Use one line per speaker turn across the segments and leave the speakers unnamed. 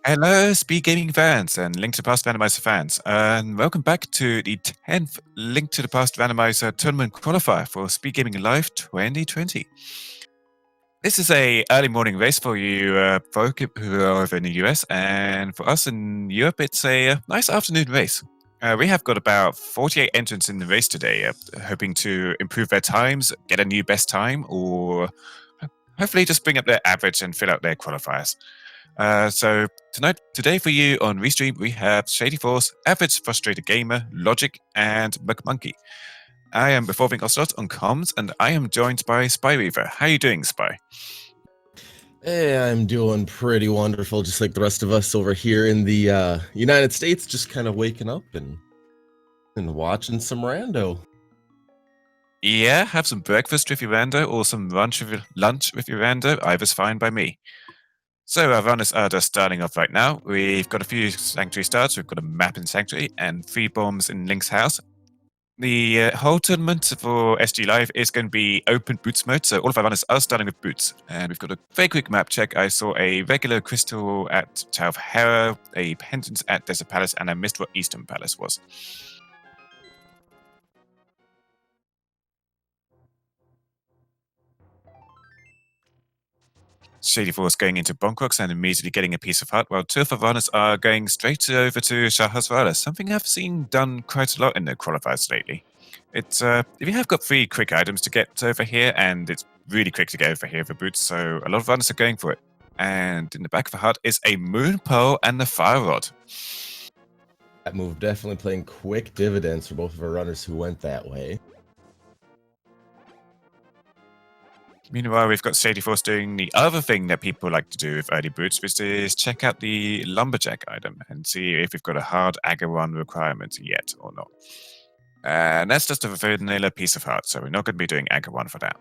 Hello, Speed Gaming fans and Link to the Past Randomizer fans, and welcome back to the 10th Link to the Past Randomizer Tournament Qualifier for Speed Gaming Live 2020. This is a early morning race for you folk who are over in the US, and for us in Europe, it's a nice afternoon race. We have got about 48 entrants in the race today, hoping to improve their times, get a new best time, or hopefully just bring up their average and fill out their qualifiers. So today for you on Restream, we have Shady Force, Average Frustrated Gamer, Logic, and McMonkey. I am Performing Ocelot on comms, and I am joined by Spy Reaver. How are you doing, Spy?
Hey, I'm doing pretty wonderful, just like the rest of us over here in the United States, just kind of waking up and watching some rando.
Yeah, have some breakfast with your rando or some lunch with your rando. Either's fine by me. So our runners are just starting off right now. We've got a few Sanctuary starts. We've got a map in Sanctuary and 3 bombs in Link's house. The whole tournament for SG Live is going to be open boots mode, so all of our runners are starting with boots. And we've got a very quick map check. I saw a regular crystal at Tower of Hera, a pendant at Desert Palace, and I missed what Eastern Palace was. Shady Force going into Bonkrocks and immediately getting a piece of heart, while two of our runners are going straight over to Shahazrala, something I've seen done quite a lot in the qualifiers lately. It's if you have got 3 quick items to get over here, and it's really quick to get over here for boots, so a lot of runners are going for it. And in the back of the heart is a Moon Pearl and the Fire Rod.
That move definitely playing quick dividends for both of our runners who went that way.
Meanwhile, we've got Shady Force doing the other thing that people like to do with early boots, which is check out the Lumberjack item and see if we've got a hard Agar 1 requirement yet or not. And that's just a vanilla piece of heart, so we're not going to be doing Agar 1 for that.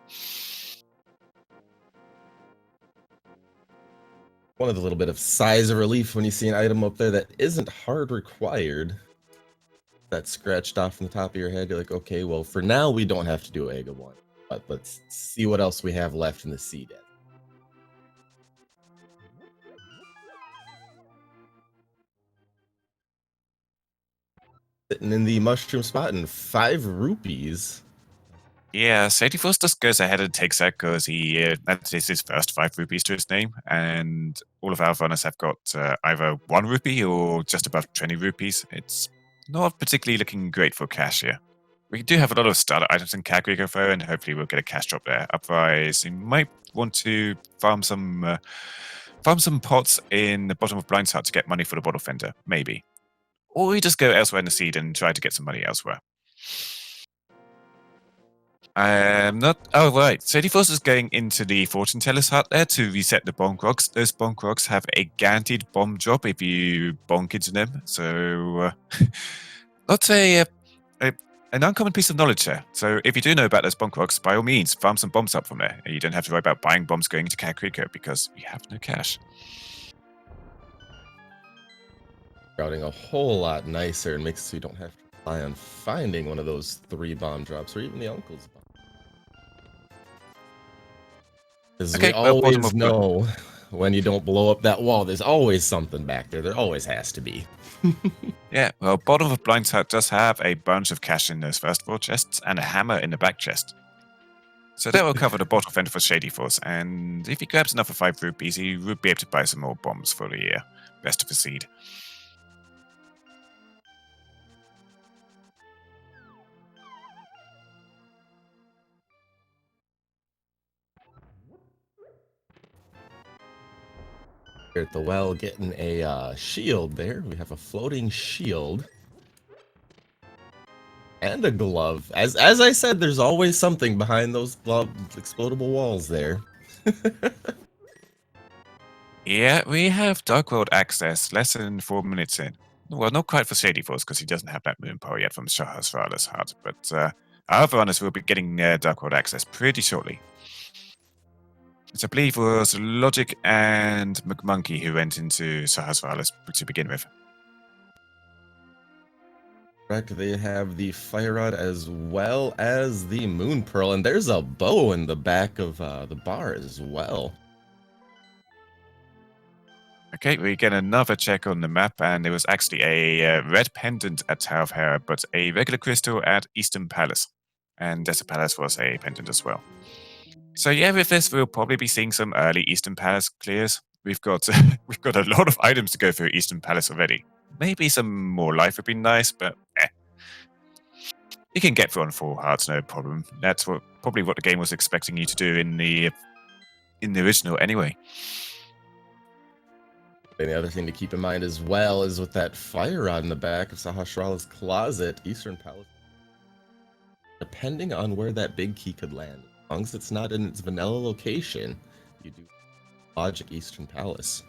One of the little bit of sighs of relief when you see an item up there that isn't hard required. That's scratched off from the top of your head. You're like, okay, well, for now we don't have to do Aga 1. But let's see what else we have left in the seed. Sitting in the mushroom spot and 5 rupees.
Yeah, Shady Force just goes ahead and takes that because that is his first 5 rupees to his name, and all of our runners have got either 1 rupee or just above 20 rupees. It's not particularly looking great for cash here. We do have a lot of starter items in Kagriko though, and hopefully we'll get a cash drop there. Otherwise, you might want to farm some pots in the bottom of Blind's Hut to get money for the bottle fender, maybe. Or we just go elsewhere in the seed and try to get some money elsewhere. I'm not. Oh, right. Shady Force is going into the Fortune Teller's hut there to reset the bonk rocks. Those bonk rocks have a guaranteed bomb drop if you bonk into them. So, not an uncommon piece of knowledge there. So, if you do know about those bonk rocks, by all means, farm some bombs up from there. And you don't have to worry about buying bombs going into Kakriko because you have no cash.
Routing a whole lot nicer and makes it so you don't have to rely on finding one of those 3 bomb drops or even the uncle's bomb. Because we always know when you don't blow up that wall, there's always something back there. There always has to be.
Yeah, well, bottom of Blind's Hut does have a bunch of cash in those first 4 chests and a hammer in the back chest. So that will cover the bottle fender for Shady Force, and if he grabs enough for 5 rupees, he would be able to buy some more bombs for the rest of the seed.
Here at the well, getting a shield there. We have a floating shield. And a glove. As I said, there's always something behind those explodable walls there.
Yeah, we have Dark World access less than 4 minutes in. Well, not quite for Shady Force because he doesn't have that moon power yet from Shahazrala's hut, but our other runners will be getting Dark World access pretty shortly. Which I believe was Logic and McMonkey who went into Shahazrala's to begin with.
Correct, they have the Fire Rod as well as the Moon Pearl, and there's a bow in the back of the bar as well.
Okay, we get another check on the map, and it was actually a red pendant at Tower of Hera, but a regular crystal at Eastern Palace. And Desert Palace was a pendant as well. So yeah, with this, we'll probably be seeing some early Eastern Palace clears. We've got we've got a lot of items to go through Eastern Palace already. Maybe some more life would be nice, but you can get through on 4 hearts, no problem. That's probably what the game was expecting you to do in the original anyway.
And the other thing to keep in mind as well is with that fire rod in the back of Sahasrara's closet, Eastern Palace, depending on where that big key could land, as long as it's not in its vanilla location, you do logic Eastern Palace.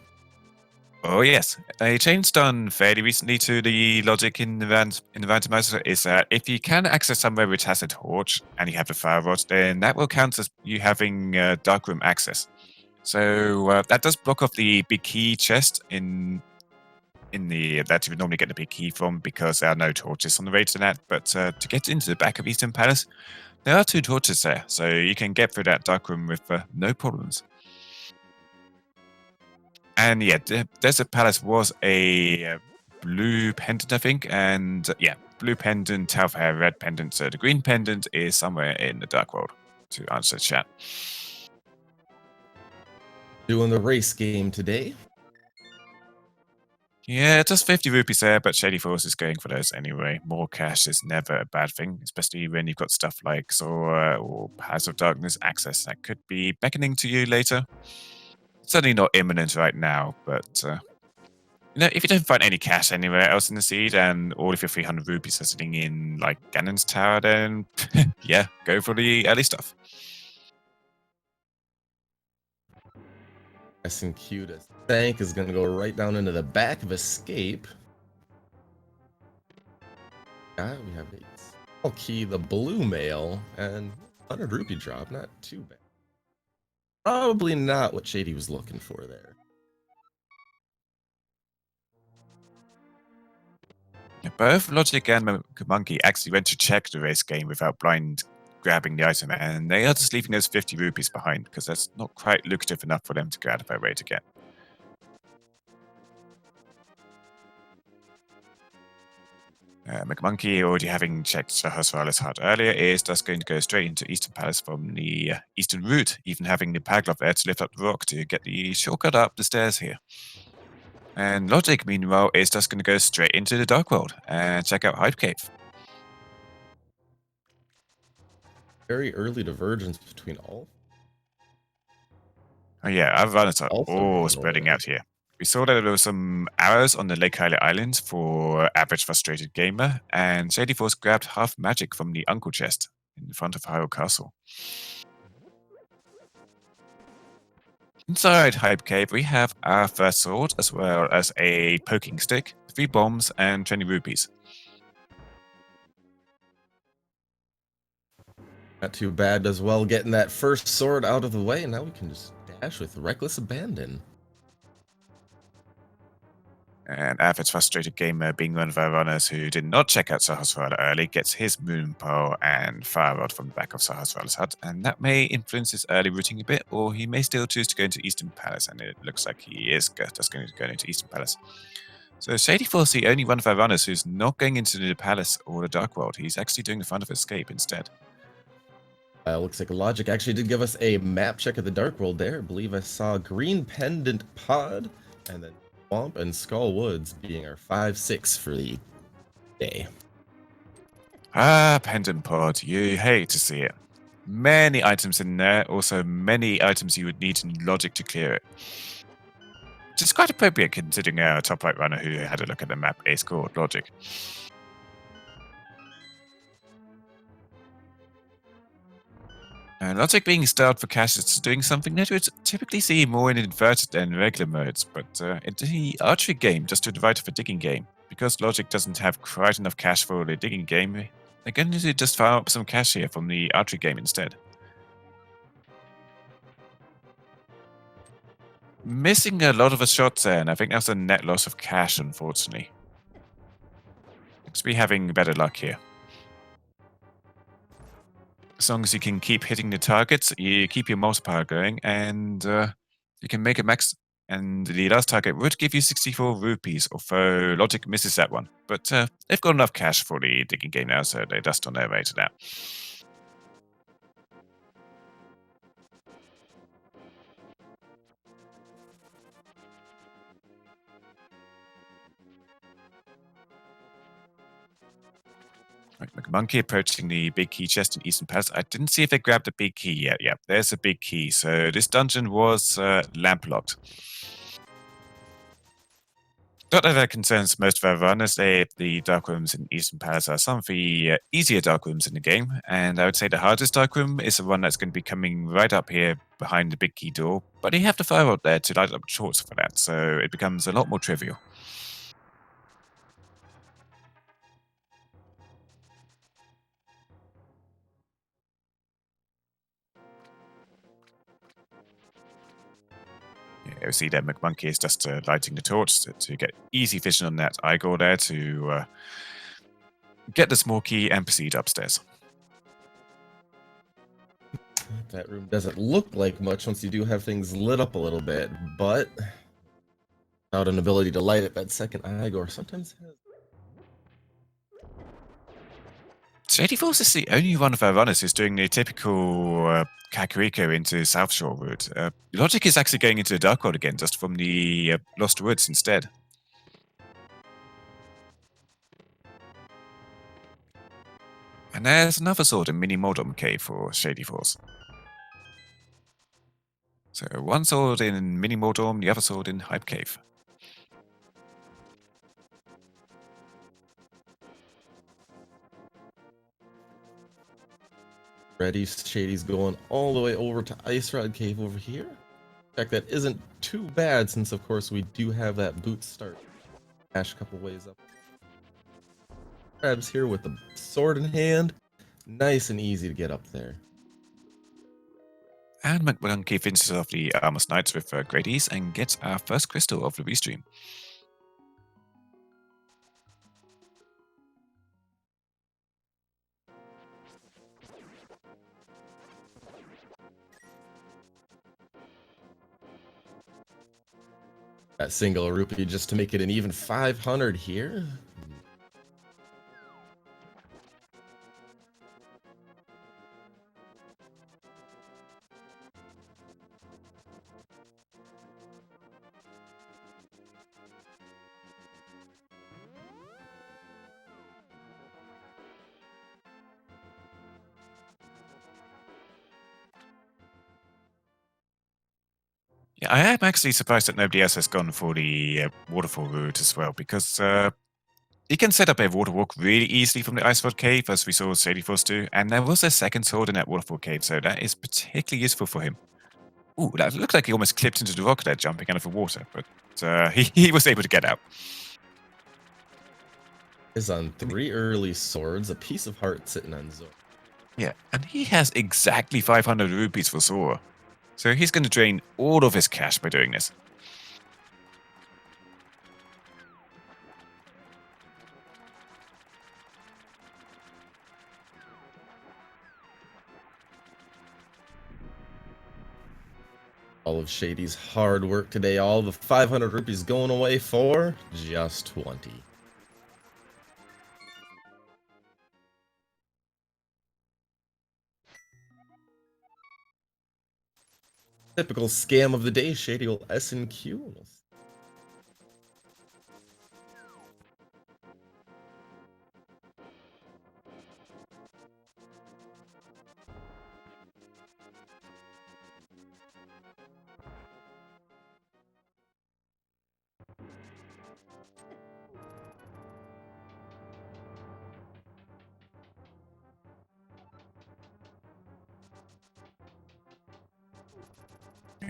Oh yes, a change done fairly recently to the logic in the randomizer is that if you can access somewhere which has a torch and you have the fire rod, then that will count as you having darkroom access. So that does block off the big key chest in the that you would normally get the big key from, because there are no torches on the way to that. But to get into the back of Eastern Palace, there are 2 torches there, so you can get through that darkroom with no problems. And yeah, Desert Palace was a blue pendant, I think. And yeah, blue pendant, Tower of Hera, red pendant. So the green pendant is somewhere in the Dark World, to answer the chat.
Doing the race game today.
Yeah, just 50 rupees there, but Shady Force is going for those anyway. More cash is never a bad thing, especially when you've got stuff like Zora or Powers of Darkness access that could be beckoning to you later. Certainly not imminent right now, but if you don't find any cash anywhere else in the seed, and all of your 300 rupees are sitting in like Ganon's Tower, then yeah, go for the early stuff.
S&Q to Thank is going to go right down into the back of Escape. We have a small key, the blue mail, and 100 rupee drop. Not too bad. Probably not what Shady was looking for there.
Both Logic and Monkey actually went to check the race game without blind grabbing the item, and they are just leaving those 50 rupees behind, because that's not quite lucrative enough for them to go out of their way to get. McMonkey, already having checked Sahasrara's hut earlier, is just going to go straight into Eastern Palace from the eastern route, even having the Pagloff there to lift up the rock to get the shortcut up the stairs here. And Logic, meanwhile, is just going to go straight into the Dark World and check out Hype Cave.
Very early divergence between all.
Oh yeah, our runners are all spreading out here. We saw that there were some arrows on the Lake Hylia Islands for Average Frustrated Gamer, and Shady Force grabbed half magic from the Uncle chest in front of Hyrule Castle. Inside Hype Cave, we have our first sword, as well as a poking stick, 3 bombs, and 20 rupees.
Not too bad as well, getting that first sword out of the way, and now we can just dash with reckless abandon.
And Average Frustrated Gamer, being one of our runners who did not check out Sahasrara early, gets his Moon Pearl and Fire Rod from the back of Sahasrara's hut, and that may influence his early routing a bit, or he may still choose to go into Eastern Palace, and it looks like he is just going to go into Eastern Palace. So Shady Force, the only one of our runners who's not going into the Palace or the Dark World. He's actually doing the Front of Escape instead.
Looks like Logic actually did give us a map check of the Dark World there. I believe I saw Green Pendant Pod, and then Swamp and Skull Woods being our 5-6 for the day.
Pendant Pod. You hate to see it. Many items in there. Also, many items you would need in Logic to clear it. Which is quite appropriate considering our top right runner who had a look at the map is called Logic. Logic being starved for cash is doing something that would typically see more in inverted than regular modes, but in the archery game, just to the right of a digging game, because Logic doesn't have quite enough cash for the digging game, they're going to just farm up some cash here from the archery game instead. Missing a lot of the shots there, and I think that's a net loss of cash, unfortunately. Looks to be having better luck here. As long as you can keep hitting the targets, you keep your multiplier going, and you can make a max And the last target would give you 64 rupees, although Logic misses that one. But they've got enough cash for the digging game now, so they're just on their way to that. Right, McMonkey approaching the big key chest in Eastern Palace. I didn't see if they grabbed the big key yet. Yeah, there's a big key. So this dungeon was lamp locked. Not that that concerns most of our runners. The dark rooms in Eastern Palace are some of the easier dark rooms in the game, and I would say the hardest dark room is the one that's going to be coming right up here behind the big key door. But you have to fire up there to light up shorts for that, so it becomes a lot more trivial. You see that McMonkey is just lighting the torch to get easy vision on that Igor there to get the small key and proceed upstairs.
That room doesn't look like much once you do have things lit up a little bit, but without an ability to light it, that second Igor sometimes has.
Shady Force is the only one of our runners who's doing the typical Kakariko into South Shore route. Logic is actually going into the Dark World again, just from the Lost Woods instead. And there's another sword in Mini Moldom Cave for Shady Force. So one sword in Mini Moldom, the other sword in Hype Cave.
Ready, Shady's going all the way over to Ice Rod Cave over here. In fact, that isn't too bad since, of course, we do have that boot start. Dash a couple ways up. Grabs here with the sword in hand. Nice and easy to get up there.
And McMonkey finishes off the Armor's Knights with great ease and gets our first crystal of the restream.
That single rupee just to make it an even 500 here.
Yeah, I am actually surprised that nobody else has gone for the waterfall route as well, because you can set up a water walk really easily from the Ice Rod Cave, as we saw Shady Force do, and there was a second sword in that waterfall cave, so that is particularly useful for him. Ooh, that looks like he almost clipped into the rock there, jumping out of the water, but he was able to get out.
Is on 3 early swords, a piece of heart sitting on Zora.
Yeah, and he has exactly 500 rupees for Sora. So he's going to drain all of his cash by doing this.
All of Shady's hard work today, all the 500 rupees going away for just 20. Typical scam of the day, Shady will S and Q.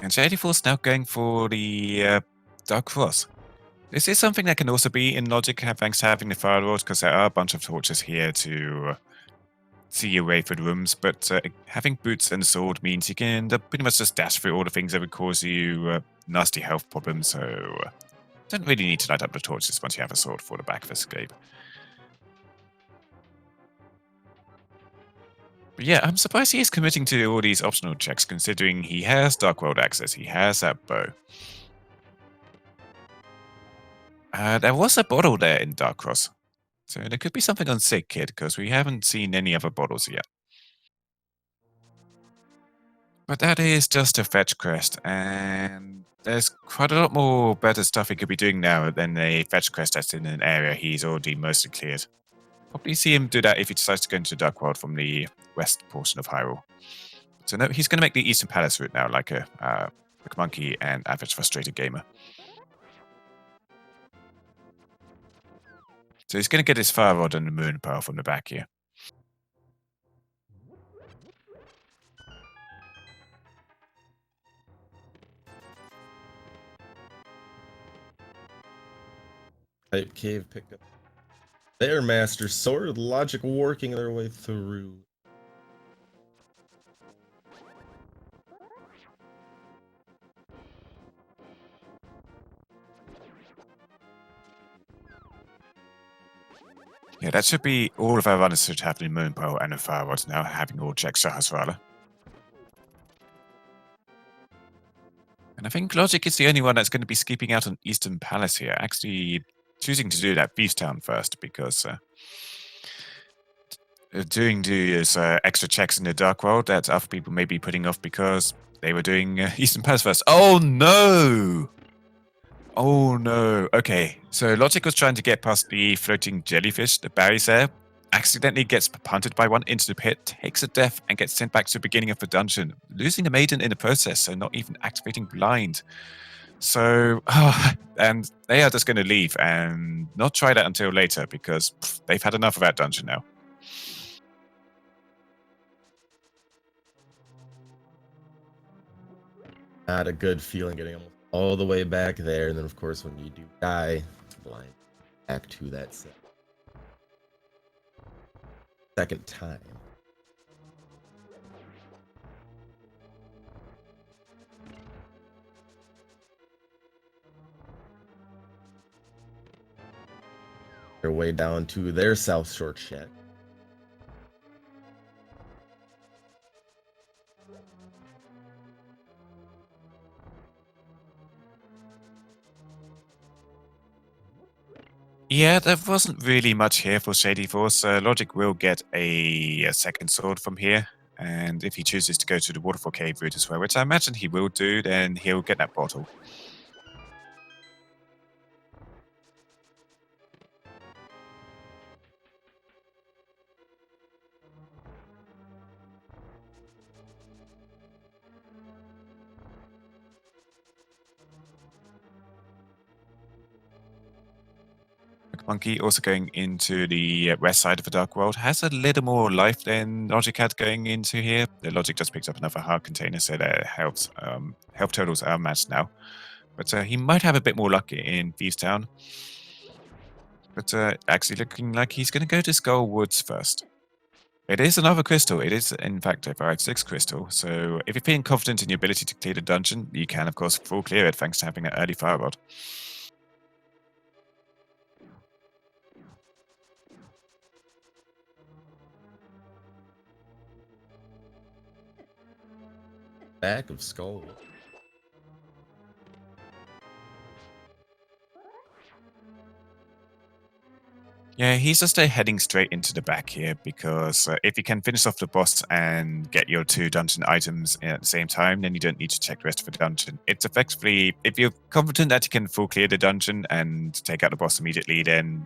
And Shady Force now going for the Dark Cross. This is something that can also be in Logic thanks to having the Fire Lord, because there are a bunch of torches here to see your way through the rooms, but having boots and a sword means you can pretty much just dash through all the things that would cause you nasty health problems, so don't really need to light up the torches once you have a sword for the back of escape. But yeah, I'm surprised he is committing to all these optional checks, considering he has Dark World access, he has that bow. There was a bottle there in Dark Cross. So there could be something on Sick Kid, because we haven't seen any other bottles yet. But that is just a fetch quest, and there's quite a lot more better stuff he could be doing now than a fetch quest that's in an area he's already mostly cleared. Probably see him do that if he decides to go into Dark World from the west portion of Hyrule. So no, he's going to make the Eastern Palace route now, like a monkey and average frustrated gamer. So he's going to get his Fire Rod and the Moon Pearl from the back here.
Type cave picked up their master sword, logic working their way through.
Yeah, that should be all of our runners should have the Moon Pearl and the Fire Rod now, having all checked Sahasrara. And I think Logic is the only one that's going to be skipping out on Eastern Palace here, actually choosing to do that Beast Town first, because doing these extra checks in the Dark World that other people may be putting off because they were doing Eastern Palace first. Oh no! Oh no. Okay, so Logic was trying to get past the floating jellyfish, the berries there, accidentally gets punted by one into the pit, takes a death, and gets sent back to the beginning of the dungeon, losing a maiden in the process, so not even activating blind. So, and they are just going to leave and not try that until later, because they've had enough of that dungeon now.
Not a good feeling getting almost all the way back there, and then of course when you do die, blind back to that second time. Their way down to their South Shore shack.
Yeah, there wasn't really much here for Shady Force. Logic will get a second sword from here, and if he chooses to go to the Waterfall Cave route as well, which I imagine he will do, then he'll get that bottle. Monkey, also going into the west side of the Dark World, has a little more life than Logic had going into here. The Logic just picked up another heart container, so their health totals are matched now. But he might have a bit more luck in Thieves Town. But actually looking like he's going to go to Skull Woods first. It is another crystal. It is, in fact, a 5/6 crystal. So if you're feeling confident in your ability to clear the dungeon, you can, of course, full clear it thanks to having an early Fire Rod.
Back of Skull.
Yeah, he's just heading straight into the back here because if you can finish off the boss and get your 2 dungeon items at the same time, then you don't need to check the rest of the dungeon. It's effectively, if you're confident that you can full clear the dungeon and take out the boss immediately, then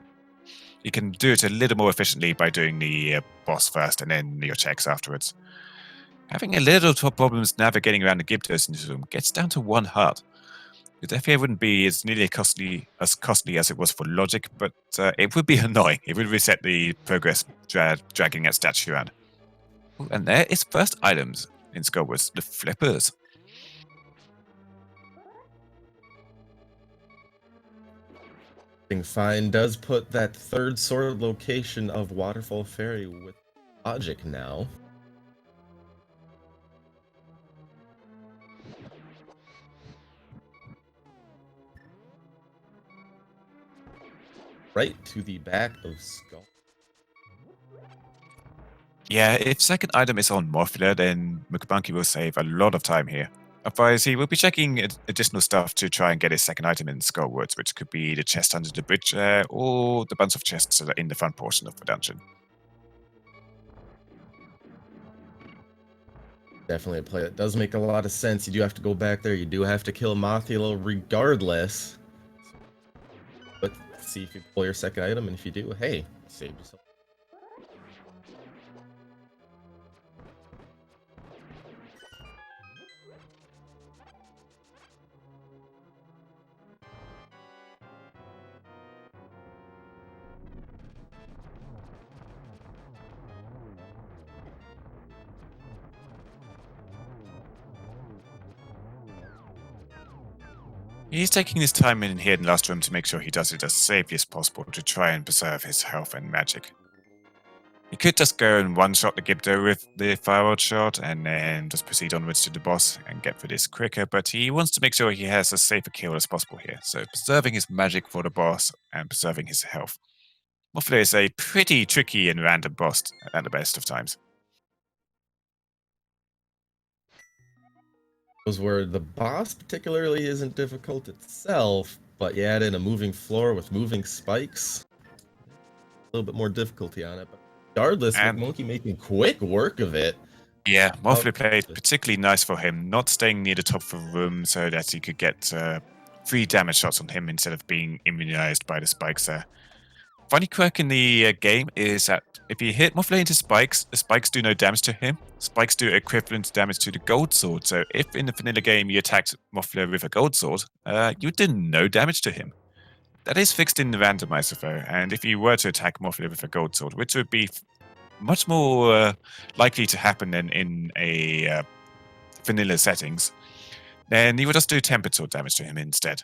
you can do it a little more efficiently by doing the boss first and then your checks afterwards. Having a little problems navigating around the Gibdos in this room gets down to 1 heart. The death here wouldn't be as nearly costly as it was for Logic, but it would be annoying. It would reset the progress dragging that statue around. Ooh, and there is first items in Skullwoods, the flippers.
Fine does put that third sword location of Waterfall Ferry with Logic now. Right to the back of Skull.
Yeah, if second item is on Morphila, then Mukbanki will save a lot of time here. Otherwise, he will be checking additional stuff to try and get his second item in Skullwoods, which could be the chest under the bridge there, or the bunch of chests that are in the front portion of the dungeon.
Definitely a play that does make a lot of sense. You do have to go back there. You do have to kill Mothula regardless. But see if you pull your second item, and if you do, hey, save yourself.
He's taking his time in here in the last room to make sure he does it as safely as possible to try and preserve his health and magic. He could just go and one-shot the Gibdo with the Firewall shot and then just proceed onwards to the boss and get through this quicker, but he wants to make sure he has as safe a kill as possible here, so preserving his magic for the boss and preserving his health. Mothula is a pretty tricky and random boss at the best of times.
Where the boss particularly isn't difficult itself, but you add in a moving floor with moving spikes, a little bit more difficulty on it. But regardless,
And
Monkey making quick work of it.
yeah, Mothula played particularly nice for him, not staying near the top of the room so that he could get 3 damage shots on him instead of being immunized by the spikes there. Funny quirk in the game is that if you hit Mothula into spikes, the spikes do no damage to him. Spikes do equivalent damage to the gold sword, so if in the vanilla game you attacked Mothula with a gold sword, you did no damage to him. That is fixed in the randomizer though, and if you were to attack Mothula with a gold sword, which would be much more likely to happen than in a vanilla settings, then you would just do tempered sword damage to him instead.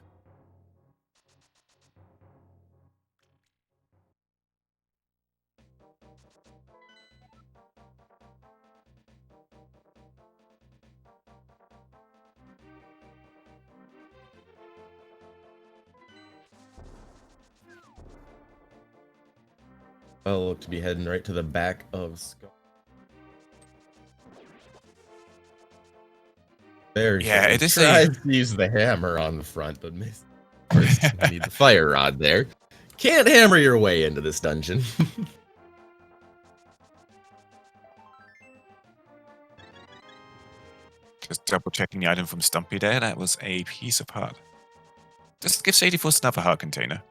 I'll look to be heading right to the back of Skull. Very
Yeah,
good.
it is
Tries to use the hammer on the front, but missed. First, you need the fire rod there. Can't hammer your way into this dungeon.
Just double checking the item from Stumpy there, that was a piece of heart. Just give Shady Force another heart container.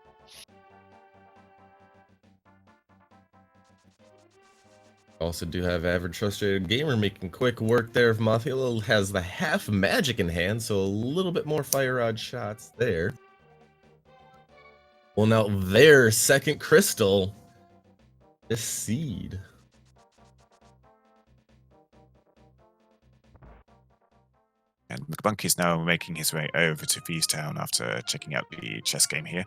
Also do have Average Frustrated Gamer making quick work there. If Mothula has the half magic in hand, so a little bit more fire rod shots there. Well, now their second crystal, this seed.
And McBunk is now making his way over to Feastown after checking out the chess game here.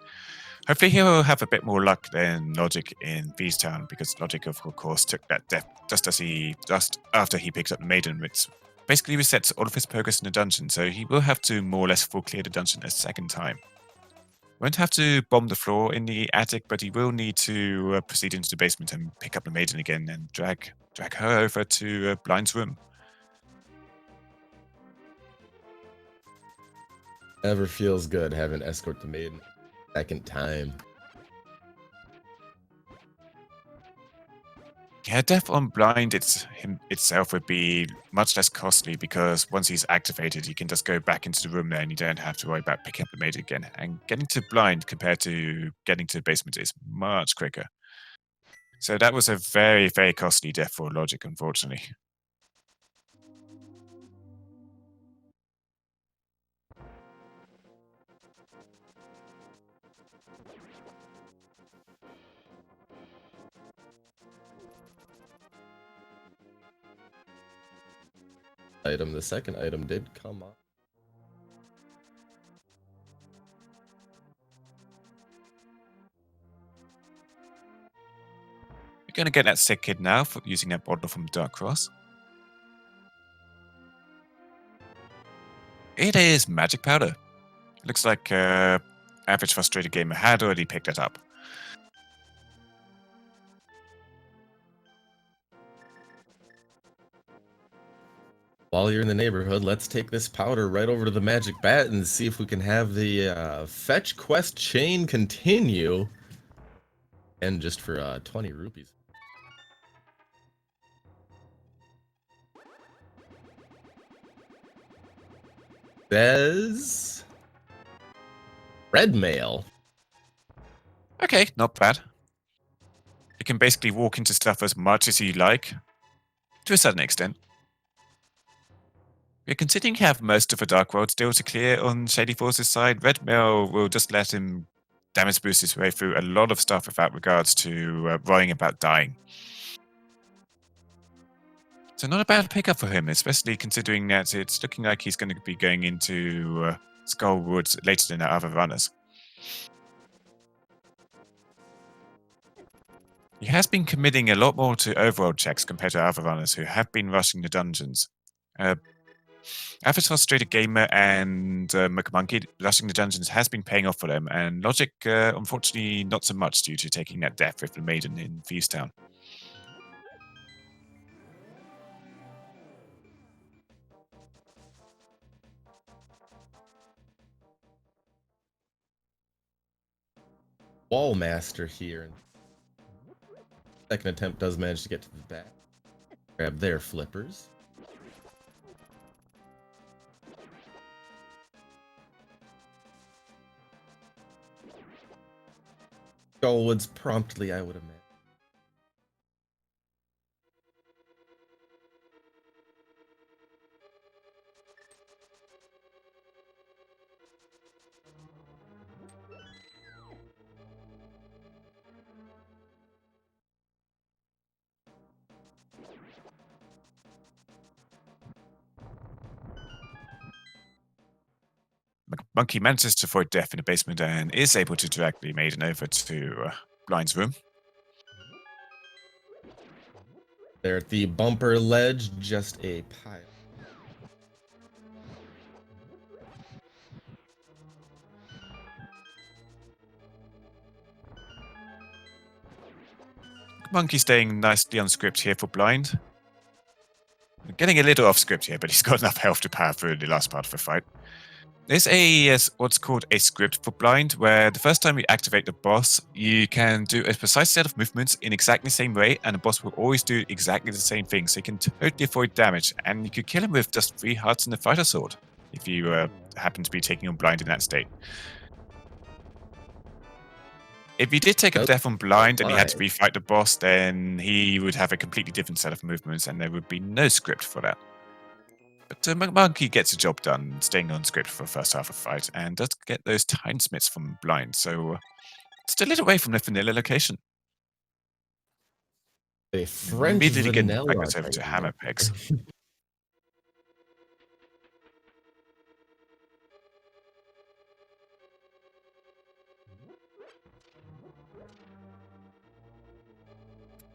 Hopefully he'll have a bit more luck than Logic in Feastown, because Logic of course took that death just after he picked up the Maiden, which basically resets all of his progress in the dungeon, so he will have to more or less full clear the dungeon a second time. Won't have to bomb the floor in the attic, but he will need to proceed into the basement and pick up the Maiden again and drag her over to Blind's room.
Never feels good having escort the maiden second time.
Yeah, death on Blind itself would be much less costly, because once he's activated, he can just go back into the room there and you don't have to worry about picking up the Maiden again. And getting to Blind compared to getting to the basement is much quicker. So that was a very, very costly death for Logic, unfortunately.
The second item did come up.
You're going to get that sick kid now for using that bottle from Dark Cross. It is magic powder. It looks like Average Frustrated Gamer had already picked it up.
While you're in the neighborhood, let's take this powder right over to the magic bat and see if we can have the fetch quest chain continue. And just for 20 rupees. Says red mail.
Okay, not bad. You can basically walk into stuff as much as you like, to a certain extent. We're considering you have most of the Dark World still to clear on Shady Force's side. Red Mail will just let him damage boost his way through a lot of stuff without regards to worrying about dying. So not a bad pickup for him, especially considering that it's looking like he's going to be going into Skullwoods later than the other runners. He has been committing a lot more to overworld checks compared to other runners who have been rushing the dungeons. Average Frustrated Gamer and McMonkey rushing the dungeons has been paying off for them, and Logic, unfortunately, not so much due to taking that death with the Maiden in Thieves Town.
Wallmaster here. Second attempt does manage to get to the back. Grab their flippers. Skullwoods promptly, I would imagine.
Monkey manages to avoid death in the basement and is able to drag the Maiden over to Blind's room.
There at the bumper ledge, just a pile.
Monkey staying nicely on script here for Blind. Getting a little off script here, but he's got enough health to power through the last part of the fight. There's a what's called a script for Blind, where the first time you activate the boss, you can do a precise set of movements in exactly the same way, and the boss will always do exactly the same thing, so you can totally avoid damage, and you could kill him with just 3 hearts and a fighter sword, if you happen to be taking on Blind in that state. If you did take a death on Blind and he had to refight the boss, then he would have a completely different set of movements, and there would be no script for that. But Monkey gets the job done, staying on script for the first half of the fight, and does get those Timesmiths from Blind, so still a little away from the vanilla location.
A French
immediately getting
vanilla
back over to Hammer Pegs.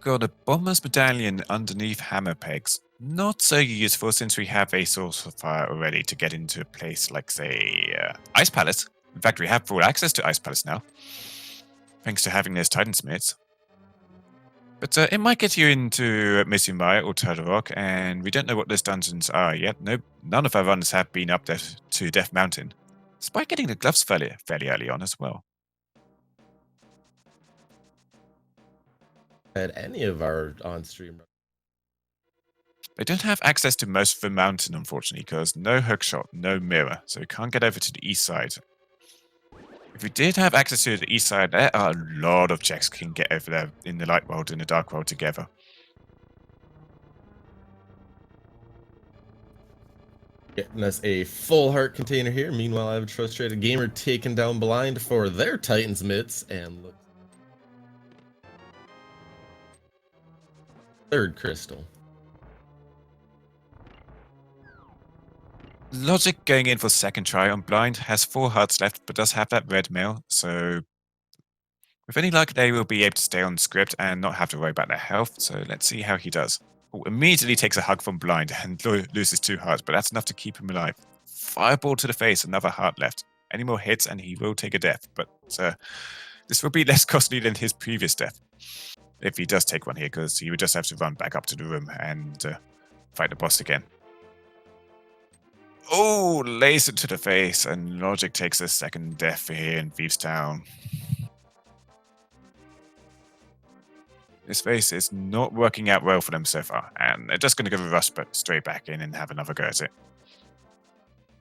Got a Bomber's Medallion underneath Hammer Pegs. Not so useful since we have a Source of Fire already to get into a place like, say, Ice Palace. In fact, we have full access to Ice Palace now, thanks to having those Titansmiths. But it might get you into Mizumai or Turtle Rock, and we don't know what those dungeons are yet. Nope, none of our runners have been up there to Death Mountain, despite getting the gloves fairly early on as well.
At any of our on-stream.
They don't have access to most of the mountain, unfortunately, because no hookshot, no mirror, so we can't get over to the east side. If we did have access to the east side, there are a lot of checks can get over there in the light world and the dark world together.
Getting us a full heart container here. Meanwhile, I have a Frustrated Gamer taken down Blind for their Titan's mitts, and look. Third crystal.
Logic going in for second try on Blind, has 4 hearts left, but does have that red mail, so with any luck they will be able to stay on script and not have to worry about their health, so let's see how he does. Oh, immediately takes a hug from Blind and loses 2 hearts, but that's enough to keep him alive. Fireball to the face, another heart left. Any more hits and he will take a death, but this will be less costly than his previous death. If he does take one here, because he would just have to run back up to the room and fight the boss again. Oh, laser to the face, and Logic takes a second death here in Thieves Town. This face is not working out well for them so far, and they're just going to give a rush but straight back in and have another go at it.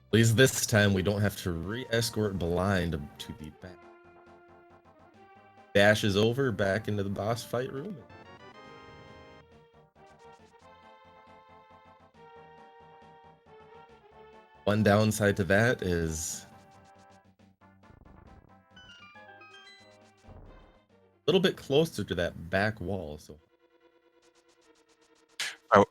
At least this time we don't have to re-escort blind to the back. Dashes over back into the boss fight room. One downside to that is a little bit closer to that back wall. So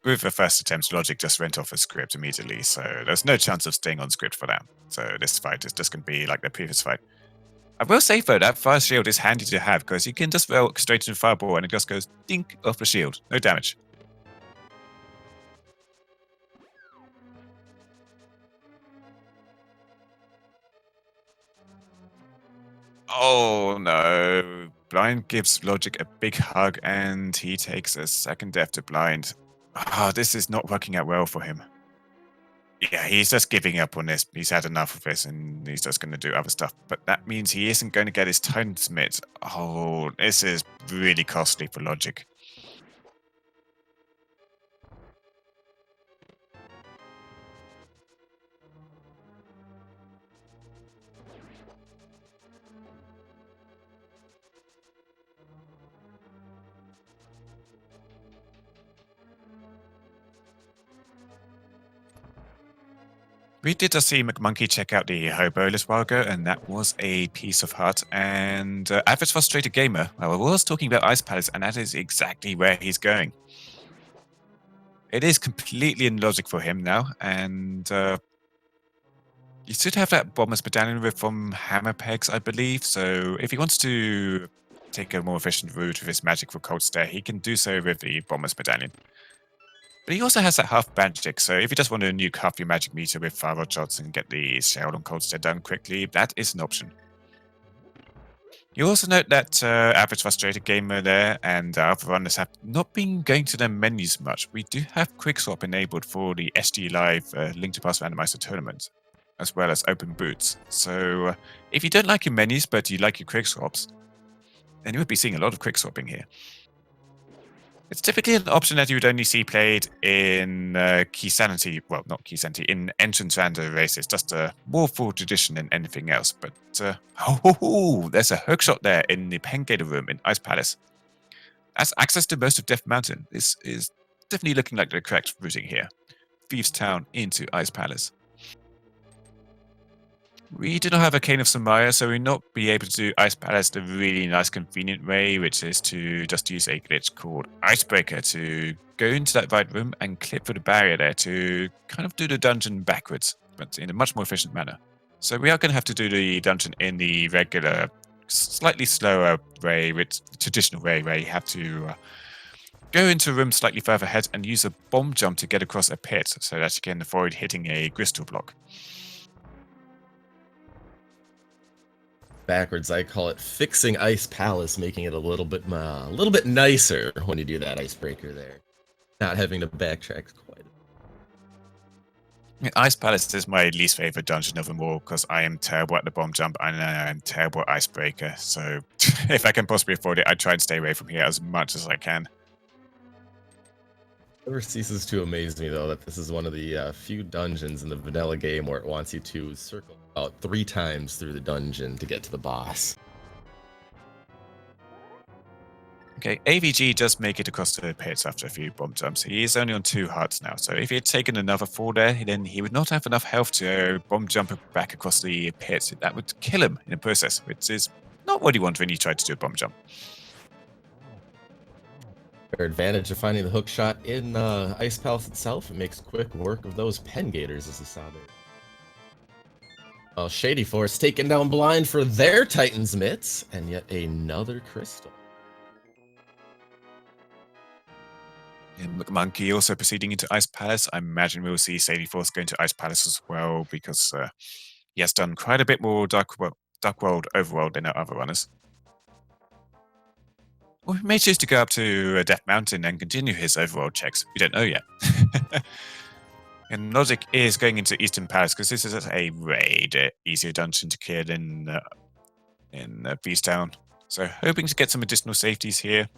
With the first attempt, Logic just went off a script immediately, so there's no chance of staying on script for that. So this fight is just going to be like the previous fight. I will say though, that fire shield is handy to have because you can just throw it straight into the fireball and it just goes dink off the shield. No damage. Oh no. Blind gives Logic a big hug and he takes a second death to Blind. Ah, this is not working out well for him. Yeah, he's just giving up on this. He's had enough of this and he's just going to do other stuff. But that means he isn't going to get his Titan Smith. Oh, this is really costly for Logic. We did just see McMonkey check out the Hobo a little while ago, and that was a piece of heart. And Average Frustrated Gamer, well, I was talking about Ice Palace, and that is exactly where he's going. It is completely in logic for him now, and you should have that Bomber's Medallion from Hammer Pegs, I believe. So if he wants to take a more efficient route with his magic for Coldster, he can do so with the Bomber's Medallion. But he also has that half magic, so if you just want to nuke half your magic meter with 5 odd shots and get the Shell on Coldster done quickly, that is an option. You also note that Average Frustrated Gamer there and other runners have not been going to their menus much. We do have Quickswap enabled for the SG Live Link to Past Randomizer tournament, as well as Open Boots. So if you don't like your menus, but you like your Quickswaps, then you would be seeing a lot of Quickswapping here. It's typically an option that you would only see played in Key Sanity, well, not Key Sanity, in entrance rando races, just more for tradition than anything else. But, there's a hookshot there in the Pengator room in Ice Palace. That's access to most of Death Mountain. This is definitely looking like the correct routing here. Thieves Town into Ice Palace. We do not have a Cane of Samaya, so we'll not be able to do Ice Palace the really nice convenient way, which is to just use a glitch called Icebreaker to go into that right room and clip through the barrier there to kind of do the dungeon backwards, but in a much more efficient manner. So we are going to have to do the dungeon in the regular, slightly slower way, with traditional way, where you have to go into a room slightly further ahead and use a bomb jump to get across a pit so that you can avoid hitting a crystal block.
Backwards, I call it fixing Ice Palace, making it a little bit nicer when you do that icebreaker there, not having to backtrack quite.
Ice Palace is my least favorite dungeon of them all because I am terrible at the bomb jump and I am terrible at icebreaker. So if I can possibly afford it, I try and stay away from here as much as I can.
It never ceases to amaze me, though, that this is one of the few dungeons in the vanilla game where it wants you to circle about 3 times through the dungeon to get to the boss.
Okay, AVG does make it across the pits after a few bomb jumps. He is only on 2 hearts now, so if he had taken another 4 there, then he would not have enough health to bomb jump back across the pits. That would kill him in the process, which is not what you want when you try to do a bomb jump.
Their advantage of finding the hook shot in Ice Palace itself, it makes quick work of those pen gators, as you saw there. Well, Shady Force taking down Blind for their Titan's mitts, and yet another crystal.
And McMonkey also proceeding into Ice Palace. I imagine we'll see Shady Force going to Ice Palace as well because he has done quite a bit more Dark World Overworld than our other runners. Or he may choose to go up to Death Mountain and continue his Overworld checks. We don't know yet. And logic is going into Eastern Palace because this is a way easier dungeon to kill in Beast Town. So hoping to get some additional safeties here.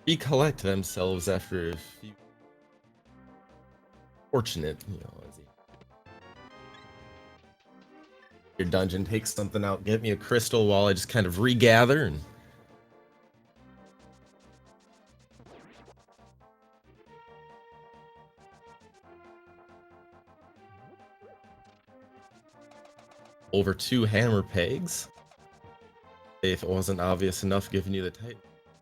Recollect themselves after a few fortunate, as your dungeon takes something out, get me a crystal while I just kind of regather and over 2 hammer pegs. If it wasn't obvious enough giving you the title,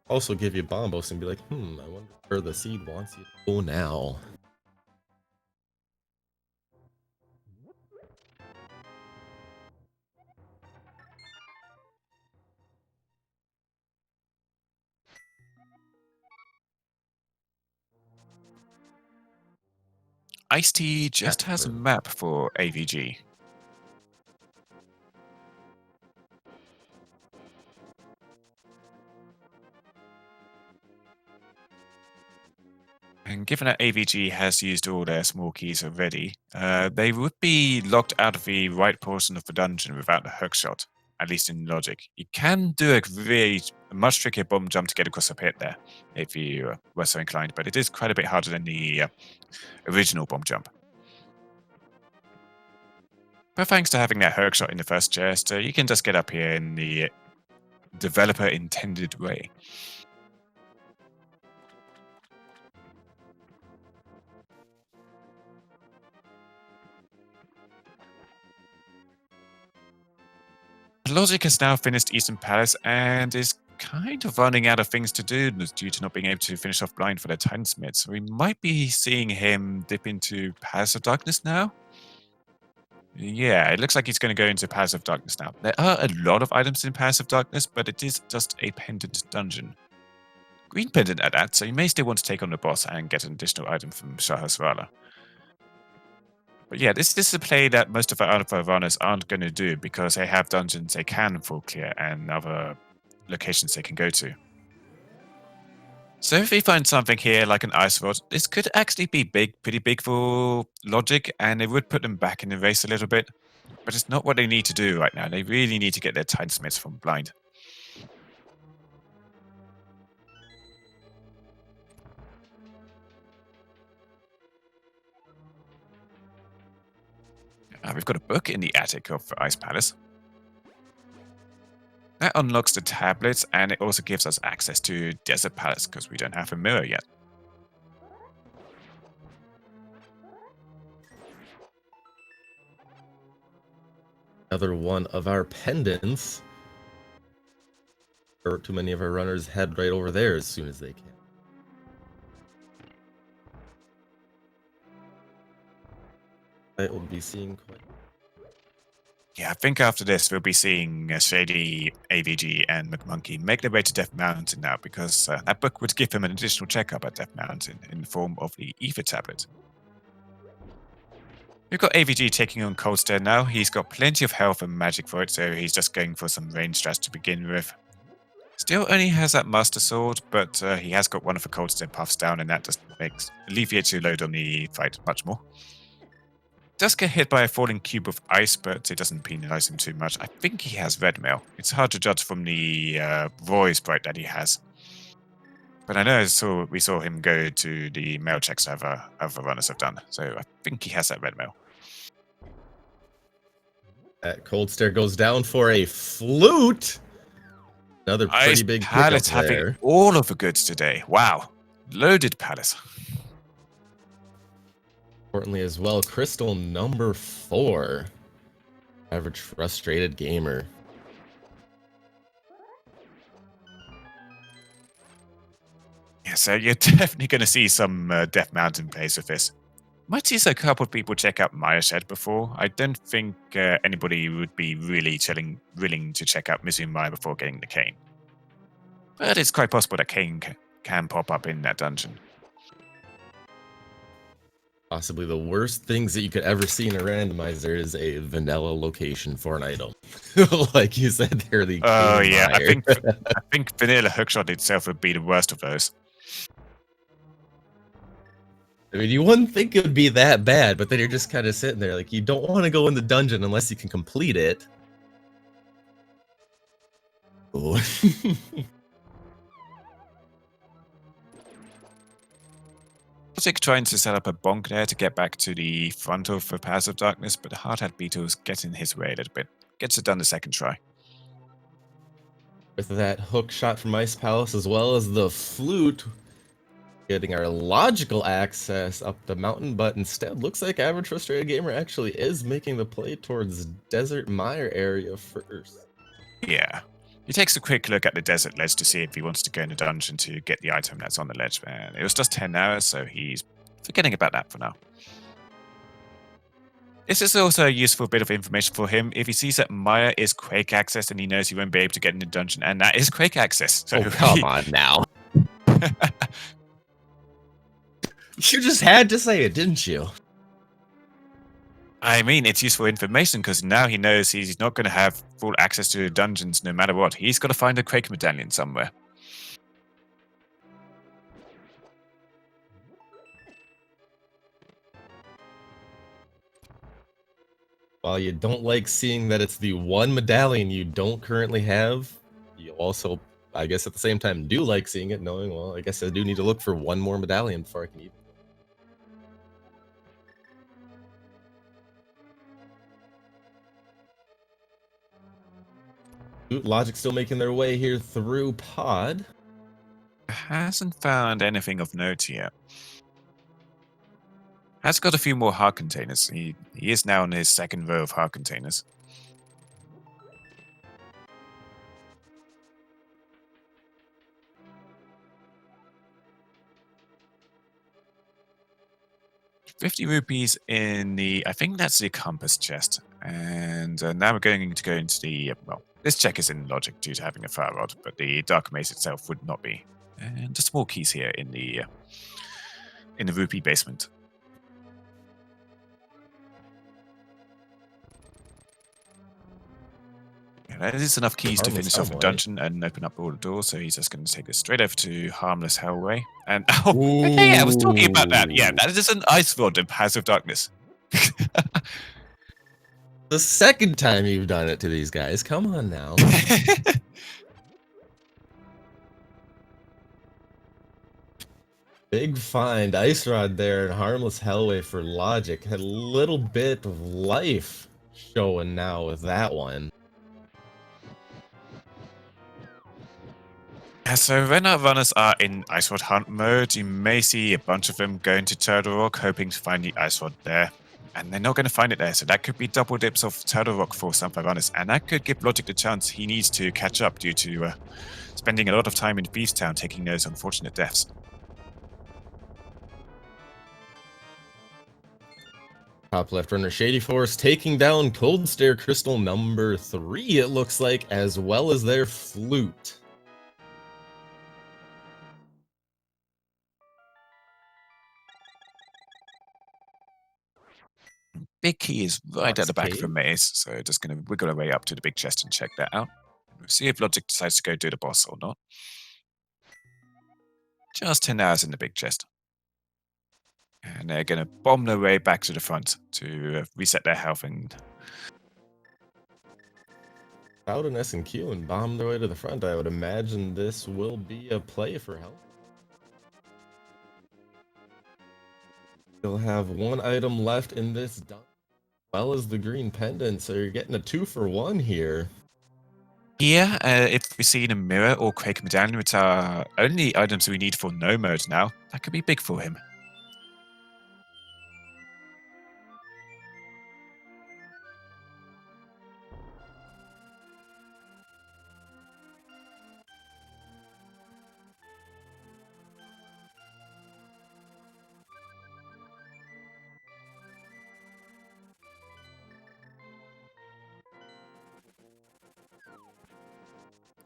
also give you Bombos and be like, I wonder where the seed wants you to go now.
Ice-T just has a map for AVG. And given that AVG has used all their small keys already, they would be locked out of the right portion of the dungeon without the hook shot, at least in logic. You can do a much trickier bomb jump to get across the pit there, if you were so inclined, but it is quite a bit harder than the original bomb jump. But thanks to having that hook shot in the first chest, you can just get up here in the developer intended way. Logic has now finished Eastern Palace and is kind of running out of things to do due to not being able to finish off blind for their Titans So we might be seeing him dip into Palace of Darkness now. Yeah, it looks like he's going to go into Palace of Darkness now. There are a lot of items in Palace of Darkness, but it is just a pendant dungeon. Green pendant at that, so you may still want to take on the boss and get an additional item from Shahasrara. But yeah, this is a play that most of our other runners aren't going to do because they have dungeons they can full clear and other locations they can go to. So if we find something here like an ice rod, this could actually be pretty big for logic, and it would put them back in the race a little bit. But it's not what they need to do right now. They really need to get their Tidesmiths from blind. We've got a book in the attic of Ice Palace. That unlocks the tablets, and it also gives us access to Desert Palace, because we don't have a mirror yet.
Another one of our pendants. Or too many of our runners head right over there as soon as they can. I will be seeing quite.
Yeah, I think after this we'll be seeing Shady, AVG, and McMonkey make their way to Death Mountain now, because that book would give them an additional checkup at Death Mountain in the form of the Ether Tablet. We've got AVG taking on Coldster now. He's got plenty of health and magic for it, so he's just going for some range strats to begin with. Still only has that Master Sword, but he has got one of the Coldster puffs down, and that just alleviates your load on the fight much more. Does get hit by a falling cube of ice, but it doesn't penalize him too much. I think he has red mail. It's hard to judge from the Roy sprite that he has. But I know we saw him go to the mail checks other runners have done, so I think he has that red mail.
That Coldster goes down for a flute. Another pretty big
Palace
pickup there.
having all of the goods today. Wow. Loaded Palace.
Importantly as well, crystal number 4. Average frustrated gamer.
Yeah, so you're definitely going to see some Death Mountain plays with this. Might see a couple of people check out Maya Shed before. I don't think anybody would be really willing to check out Misery Maya before getting the cane. But it's quite possible that cane can pop up in that dungeon.
Possibly the worst things that you could ever see in a randomizer is a vanilla location for an item. Like you said, they're the
Oh
cane
yeah,
mire.
I think vanilla hookshot itself would be the worst of those.
I mean, you wouldn't think it would be that bad, but then you're just kind of sitting there like you don't want to go in the dungeon unless you can complete it. Oh.
Logic trying to set up a bonk there to get back to the front of the Paths of Darkness, but the hard-hat beetles get in his way a little bit. Gets it done the second try.
With that hook shot from Ice Palace as well as the flute, getting our logical access up the mountain, but instead looks like Average Frustrated Gamer actually is making the play towards Desert Mire area first.
Yeah. He takes a quick look at the desert ledge to see if he wants to go in the dungeon to get the item that's on the ledge, and it was just 10 hours, so he's forgetting about that for now. This is also a useful bit of information for him. If he sees that Maya is Quake access, and he knows he won't be able to get in the dungeon, and that is Quake access. So
oh, come on now. You just had to say it, didn't you?
I mean, it's useful information because now he knows he's not going to have full access to the dungeons no matter what. He's got to find a Quake medallion somewhere.
While you don't like seeing that it's the one medallion you don't currently have, you also, I guess at the same time, do like seeing it, knowing, well, I guess I do need to look for one more medallion before I can even. Logic still making their way here through Pod.
Hasn't found anything of note yet. Has got a few more heart containers. He is now on his second row of heart containers. ₹50 in the, I think that's the compass chest. And now we're going to go into the, well, this check is in logic due to having a fire rod, but the dark mace itself would not be. And the small keys here in the rupee basement. Yeah, that is enough keys to finish off the dungeon and open up all the doors, so he's just going to take us straight over to Harmless Hellway. And, oh, hey, I was talking about that. Yeah, that is an ice rod in Paths of Darkness.
The second time you've done it to these guys. Come on now. Big find. Ice Rod there and Harmless Hellway for Logic. Had a little bit of life showing now with that one.
Yeah, so when our runners are in Ice Rod Hunt mode, you may see a bunch of them going to Turtle Rock hoping to find the Ice Rod there. And they're not going to find it there, so that could be double dips of Turtle Rock for some of our runners. And that could give Logic the chance he needs to catch up due to spending a lot of time in Thieves Town taking those unfortunate deaths.
Top left runner Shady Force taking down Coldster Crystal number 3, it looks like, as well as their flute.
Big key is right at the back of the
Cave.
maze, so just going to wiggle our way up to the big chest and check that out. We'll see if Logic decides to go do the boss or not. Just 10 hours in the big chest. And they're going to bomb their way back to the front to reset their health and...
Out in S&Q and bomb their way to the front. I would imagine this will be a play for health. You'll have one item left in this dungeon, as well as the green pendant, so you're getting a 2-for-1 here.
Yeah, if we see a mirror or Quake medallion, which are only items we need for no mode now, that could be big for him.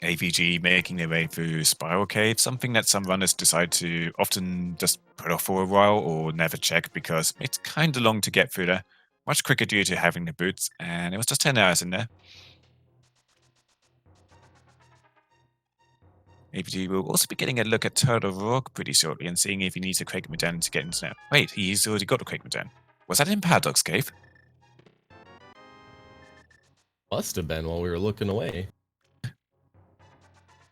AVG making their way through Spiral Cave, something that some runners decide to often just put off for a while or never check because it's kind of long to get through there. Much quicker due to having the boots, and it was just 10 hours in there. AVG will also be getting a look at Turtle Rock pretty shortly and seeing if he needs a Quake Medallion to get into there. Wait, he's already got a Quake Medallion. Was that in Paradox Cave?
Must have been while we were looking away.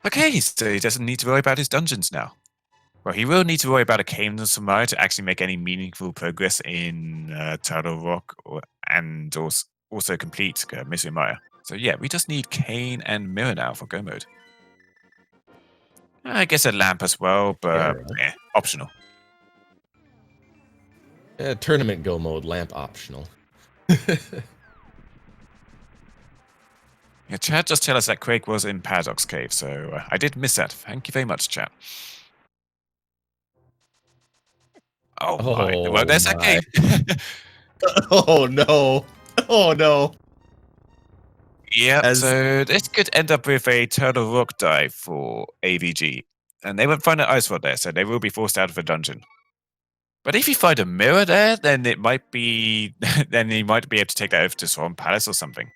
Okay, so he doesn't need to worry about his dungeons now. Well, he will need to worry about a Cave and Samara to actually make any meaningful progress in Turtle Rock and also complete Misery Maya. So yeah, we just need Kane and Mirror now for go mode. I guess a lamp as well, but optional.
Tournament go mode, lamp optional.
Yeah, chat just tell us that Quake was in Paradox Cave, so I did miss that. Thank you very much, chat. Oh my. Well, there's that cave.
Oh no. Oh no.
Yeah, so this could end up with a Turtle Rock dive for AVG. And they won't find an ice rod there, so they will be forced out of the dungeon. But if you find a mirror there, then it might be then you might be able to take that over to Swan Palace or something.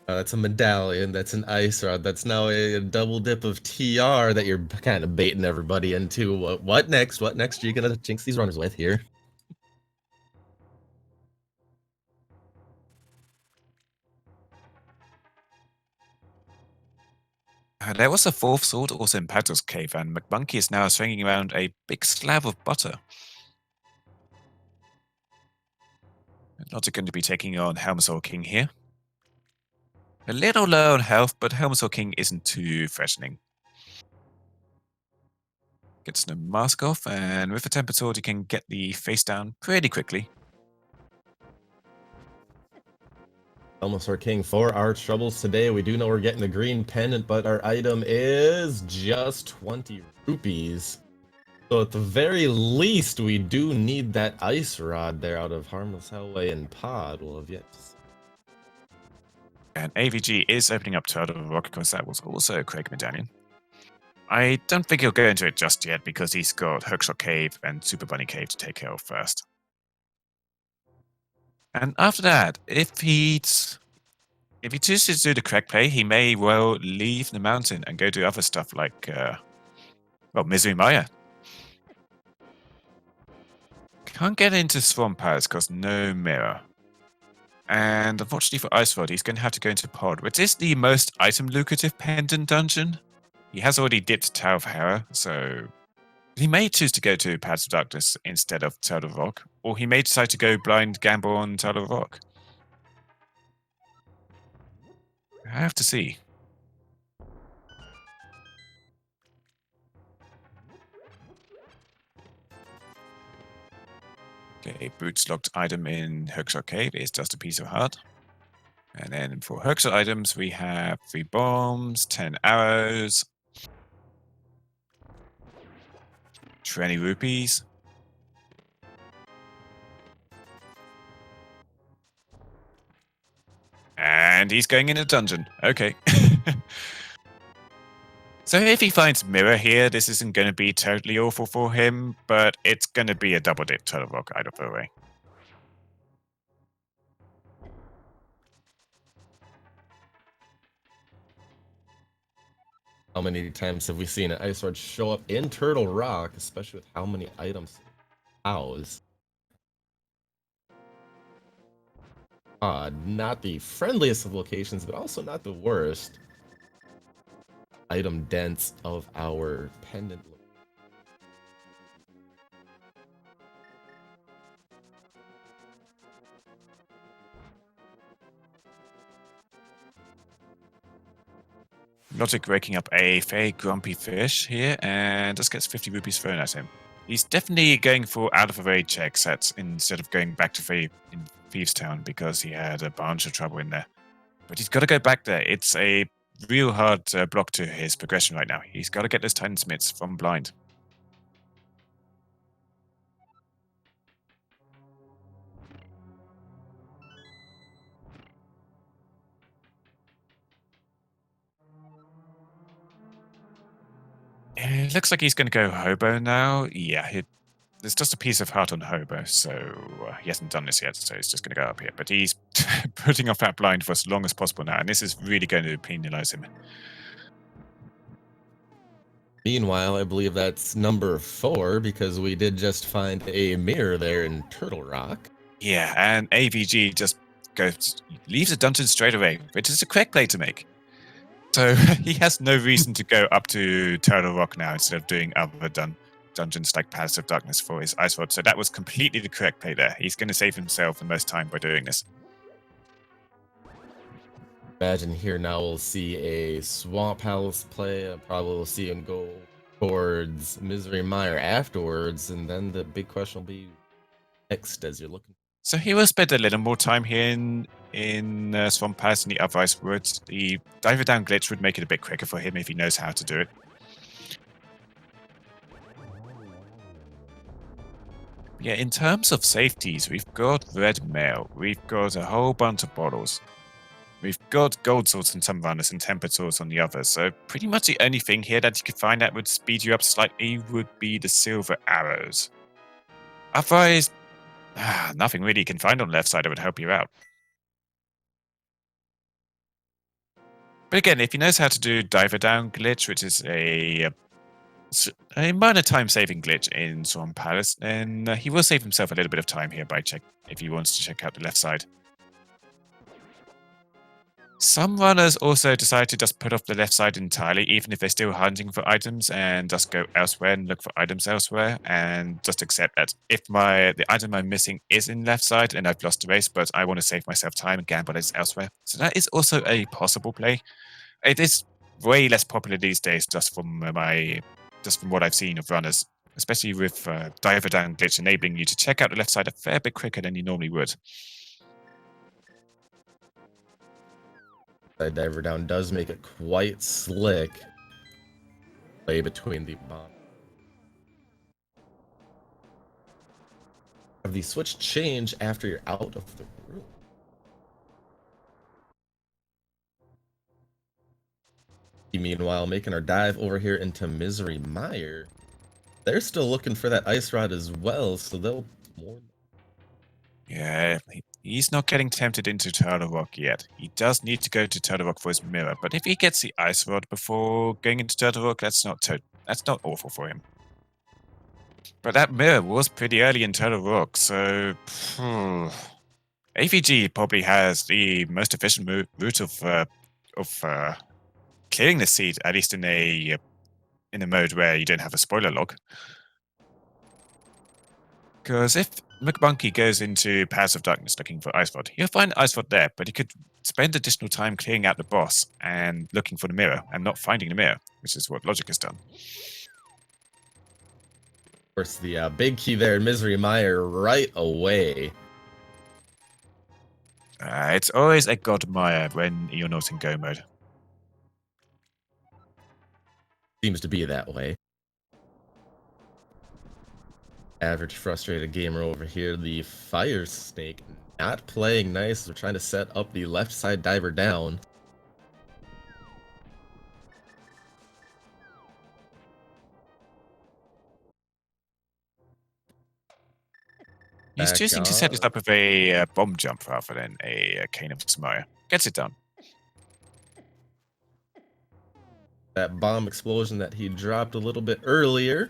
That's a medallion. That's an ice rod. That's now a double dip of TR that you're kind of baiting everybody into. What next? What next are you gonna jinx these runners with here?
There was a fourth sword also in Paddle's cave, and McMonkey is now swinging around a big slab of butter. Not going to be taking on Helmsaw King here. A little low on health, but Helmsaw King isn't too threatening. Gets the mask off, and with the Tempered Sword, he can get the face down pretty quickly.
Helmsaw King, for our troubles today, we do know we're getting a green pendant, but our item is just 20 rupees. So at the very least, we do need that ice rod there out of Harmless Hellway and Pod. We'll have yet to see.
And AVG is opening up Turtle Rock because that was also a Quake Medallion. I don't think he'll go into it just yet because he's got Hookshot Cave and Super Bunny Cave to take care of first. And after that, if he chooses to do the correct play, he may well leave the mountain and go do other stuff like, Misery Maya. Can't get into Swamp Palace because no mirror. And unfortunately for Ice Rod, he's going to have to go into Pod, which is the most item lucrative pendant dungeon. He has already dipped Tower of Hera, so he may choose to go to Paths of Darkness instead of Turtle Rock, or he may decide to go blind gamble on Turtle Rock. I have to see. Okay, boots locked item in Hookshot Cave is just a piece of heart. And then for Hookshot items, we have 3 bombs, 10 arrows, 20 rupees. And he's going in a dungeon. Okay. So if he finds Mirror here, this isn't going to be totally awful for him, but it's going to be a double dip Turtle Rock either way.
How many times have we seen an ice sword show up in Turtle Rock, especially with how many items it house? Not the friendliest of locations, but also not the worst. Item dense of our pendant.
Logic waking up a very grumpy fish here and just gets 50 rupees thrown at him. He's definitely going for out of the way check sets instead of going back to Thieves Town because he had a bunch of trouble in there. But he's got to go back there. It's a real hard block to his progression right now. He's got to get those Titan Smiths from blind. It looks like he's going to go Hobo now. Yeah, there's just a piece of heart on Hobo, so he hasn't done this yet, so he's just going to go up here. But he's putting off that blind for as long as possible now, and this is really going to penalize him.
Meanwhile, I believe that's number 4 because we did just find a mirror there in Turtle Rock.
Yeah, and AVG just leaves the dungeon straight away, which is the correct play to make. So he has no reason to go up to Turtle Rock now instead of doing other dungeons like Palace of Darkness for his Ice Rod. So that was completely the correct play there. He's going to save himself the most time by doing this.
Imagine here now we'll see a Swamp Palace play. Probably we'll see him go towards Misery Mire afterwards, and then the big question will be next as you're looking.
So he will spend a little more time here in Swamp Palace and the other ice woods. The diver down glitch would make it a bit quicker for him if he knows how to do it. Yeah, in terms of safeties, we've got red mail, we've got a whole bunch of bottles. We've got gold swords on some runners and tempered swords on the others, so pretty much the only thing here that you could find that would speed you up slightly would be the silver arrows. Otherwise, nothing really you can find on the left side that would help you out. But again, if he knows how to do diver down glitch, which is a minor time-saving glitch in Swamp Palace, then he will save himself a little bit of time here if he wants to check out the left side. Some runners also decide to just put off the left side entirely, even if they're still hunting for items, and just go elsewhere and look for items elsewhere, and just accept that if the item I'm missing is in left side and I've lost the race, but I want to save myself time and gamble it's elsewhere. So that is also a possible play. It is way less popular these days, just from what I've seen of runners, especially with diver down glitch enabling you to check out the left side a fair bit quicker than you normally would.
That diver down does make it quite slick. Play between the bomb. Have the switch change after you're out of the room? Meanwhile, making our dive over here into Misery Mire. They're still looking for that ice rod as well, so they'll more.
Yeah, he's not getting tempted into Turtle Rock yet. He does need to go to Turtle Rock for his mirror, but if he gets the ice rod before going into Turtle Rock, that's not awful for him. But that mirror was pretty early in Turtle Rock, so AVG probably has the most efficient route of clearing the seed, at least in a mode where you don't have a spoiler log. Because if McBunky goes into Palace of Darkness looking for Ice Rod, he'll find Ice Rod there, but he could spend additional time clearing out the boss and looking for the mirror and not finding the mirror, which is what Logic has done.
Of course, the big key there in Misery Mire right away.
It's always a God Mire when you're not in go mode.
Seems to be that way. Average frustrated gamer over here, the Fire Snake not playing nice. We're trying to set up the left side diver down.
He's choosing to set this up with a bomb jump rather than a Cane of Smire. Gets it done.
That bomb explosion that he dropped a little bit earlier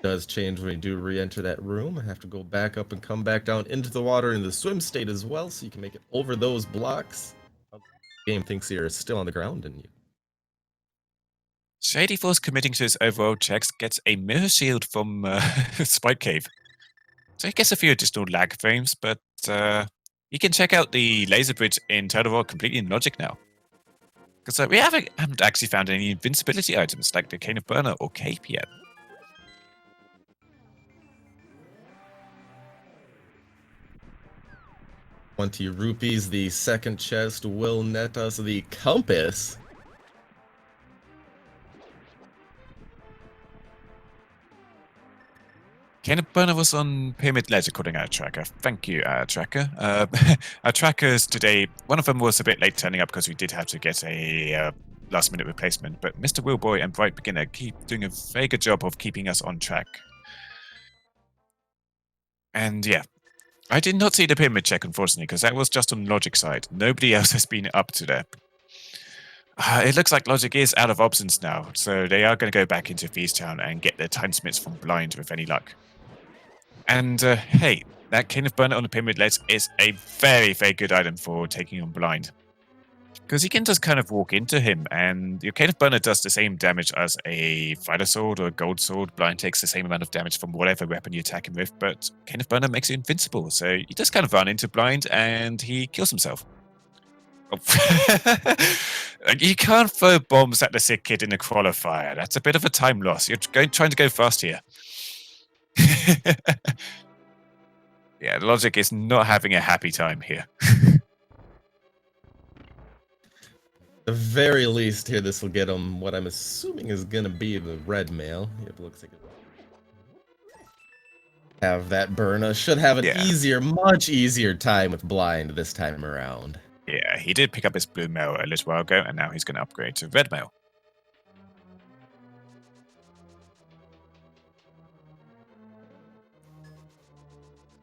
does change when you do re-enter that room. I have to go back up and come back down into the water in the swim state as well, so you can make it over those blocks. The game thinks you're still on the ground, and you.
Shady Force committing to his overall checks gets a mirror shield from Spike Cave. So he gets a few additional lag frames, but you can check out the laser bridge in Turtle Rock completely in Logic now. Because we haven't actually found any invincibility items like the Cane of Burner or Cape yet.
20 rupees. The second chest will net us the compass.
Kenneth Burner was on Pyramid Ledge according to our tracker. Thank you, tracker. Our trackers today, one of them was a bit late turning up because we did have to get a last-minute replacement, but Mr. Willboy and Bright Beginner keep doing a very good job of keeping us on track. And yeah, I did not see the pyramid check, unfortunately, because that was just on Logic side. Nobody else has been up to that. It looks like Logic is out of options now, so they are going to go back into Feastown and get their timesmiths from Blind with any luck. And hey, that Cane of Burner on the Pyramid Ledge is a very, very good item for taking on Blind. Because he can just kind of walk into him, and your Cane of Burner does the same damage as a Fighter Sword or a Gold Sword. Blind takes the same amount of damage from whatever weapon you attack him with, but Cane of Burner makes you invincible, so you just kind of run into Blind and he kills himself. Oh. You can't throw bombs at the sick kid in a qualifier. That's a bit of a time loss. You're trying to go fast here. Yeah, Logic is not having a happy time here.
At the very least here, this will get him what I'm assuming is going to be the red mail. It looks like it. Have that Burna. Should have an easier, much easier time with Blind this time around.
Yeah, he did pick up his blue mail a little while ago, and now he's going to upgrade to red mail.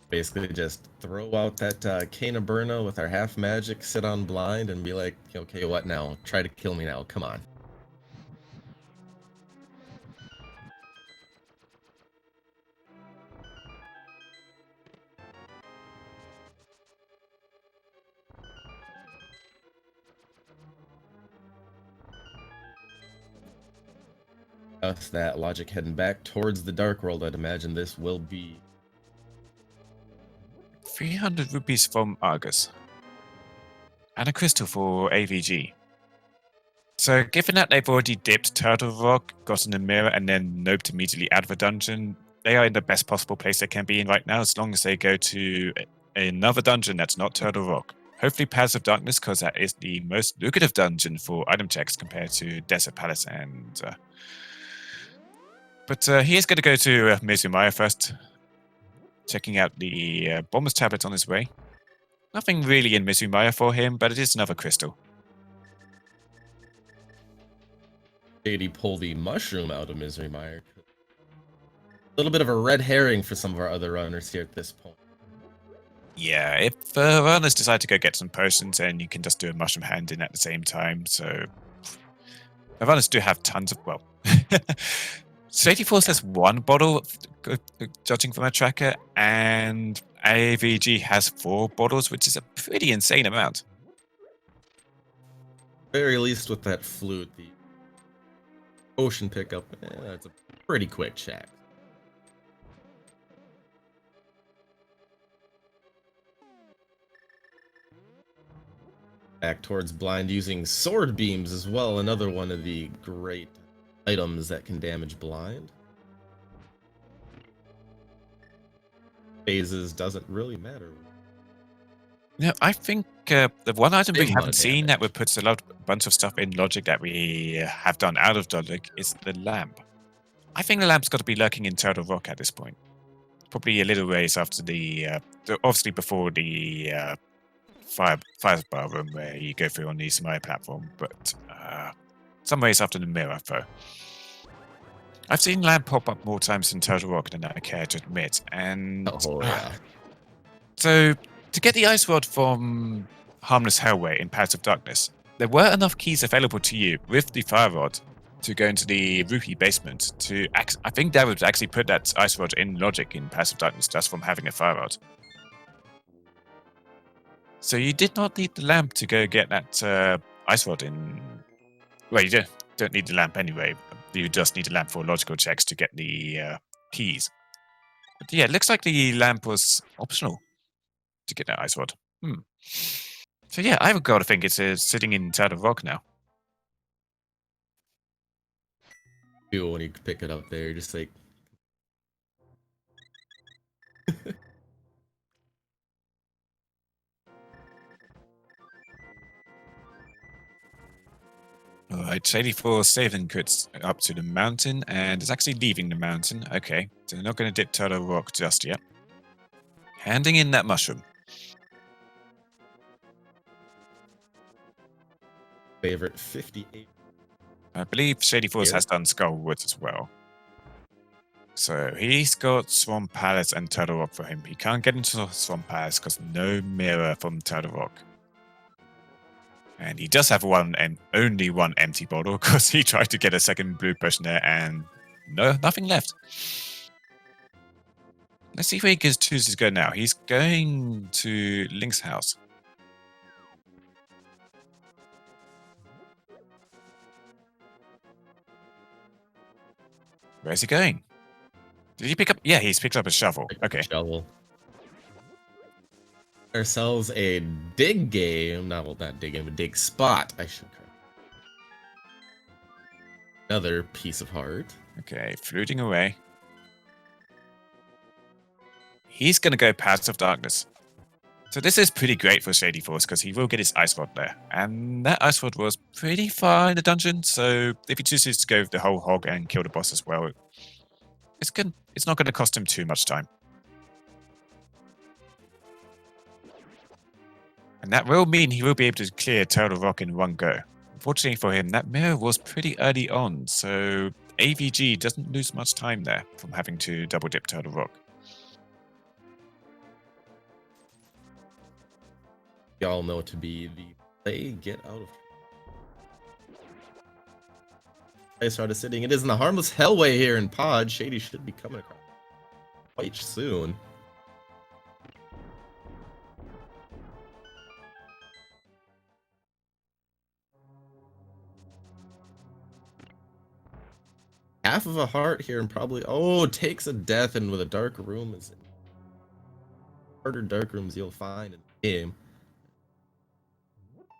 Basically, just throw out that Cane of Burna with our half magic, sit on Blind, and be like, okay, what now? Try to kill me now. Come on. With that Logic heading back towards the Dark World, I'd imagine this will be
300 rupees from Argus. And a crystal for AVG. So given that they've already dipped Turtle Rock, gotten a mirror, and then noped immediately out of a dungeon, they are in the best possible place they can be in right now, as long as they go to another dungeon that's not Turtle Rock. Hopefully Paths of Darkness, because that is the most lucrative dungeon for item checks compared to Desert Palace and... But he is going to go to Mizumaya first, checking out the Bomber's Tablet on his way. Nothing really in Mizumaya for him, but it is another crystal.
Did he pull the mushroom out of Mizumaya? A little bit of a red herring for some of our other runners here at this point.
Yeah, if runners decide to go get some potions, then you can just do a mushroom hand in at the same time, so... runners do have tons of... well... So 84 says one bottle, judging from our tracker, and AVG has 4 bottles, which is a pretty insane amount.
Very least with that flute, the ocean pickup, that's a pretty quick check. Back towards Blind using sword beams as well, another one of the great items that can damage Blind. Phases doesn't really matter.
No, I think the one item we haven't seen that would put a bunch of stuff in Logic that we have done out of Logic is the lamp. I think the lamp's got to be lurking in Turtle Rock at this point. Probably a little ways after the obviously before the fire bar room where you go through on the Samaya platform, but some ways after the mirror, though. I've seen lamp pop up more times in Turtle Rock than I care to admit, and so to get the Ice Rod from Harmless Hellway in Paths of Darkness, there were enough keys available to you with the Fire Rod to go into the Rupee basement to... I think that would actually put that Ice Rod in Logic in Paths of Darkness just from having a Fire Rod. So you did not need the lamp to go get that Ice Rod in... Well, you don't need the lamp anyway. You just need a lamp for logical checks to get the keys. But yeah, it looks like the lamp was optional to get that Ice Rod. So yeah, I've got to think it's sitting inside of Rock now.
Cool when you pick it up there, just like...
Alright, 84 saving cuts up to the mountain, and it's actually leaving the mountain. Okay, so they're not going to dip Turtle Rock just yet. Handing in that mushroom.
Favorite 58
I believe Shady Force
Here?
has done Skull Woods as well. So he's got Swamp Palace and Turtle Rock for him. He can't get into Swamp Palace because no mirror from Turtle Rock. And he does have only one empty bottle because he tried to get a second blue potion there and nothing left. Let's see where he chooses to go now. He's going to Link's house. Where's he going? Did he pick up? Yeah, he's picked up a shovel. Okay.
Shovel. Ourselves a dig game. Not dig game, a dig spot. I should correct. Another piece of heart.
Okay, fluting away. He's going to go Paths of Darkness. So this is pretty great for Shady Force because he will get his Ice Rod there. And that Ice Rod was pretty far in the dungeon, so if he chooses to go the whole hog and kill the boss as well, it's not going to cost him too much time. And that will mean he will be able to clear Turtle Rock in one go. Unfortunately for him, that mirror was pretty early on, so AVG doesn't lose much time there from having to double dip Turtle Rock.
Y'all know to be the play get out of. I started sitting. It is in the harmless hellway here in Pod. Shady should be coming across quite soon. Half of a heart here and probably takes a death, and with a dark room is harder dark rooms you'll find in the game.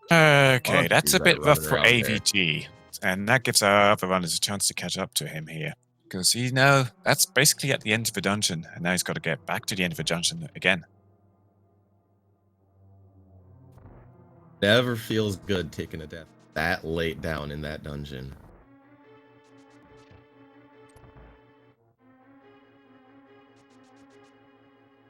Okay, that's a bit rough for AVG, and that gives our other runners a chance to catch up to him here. Because that's basically at the end of the dungeon, and now he's got to get back to the end of the dungeon again.
Never feels good taking a death that late down in that dungeon.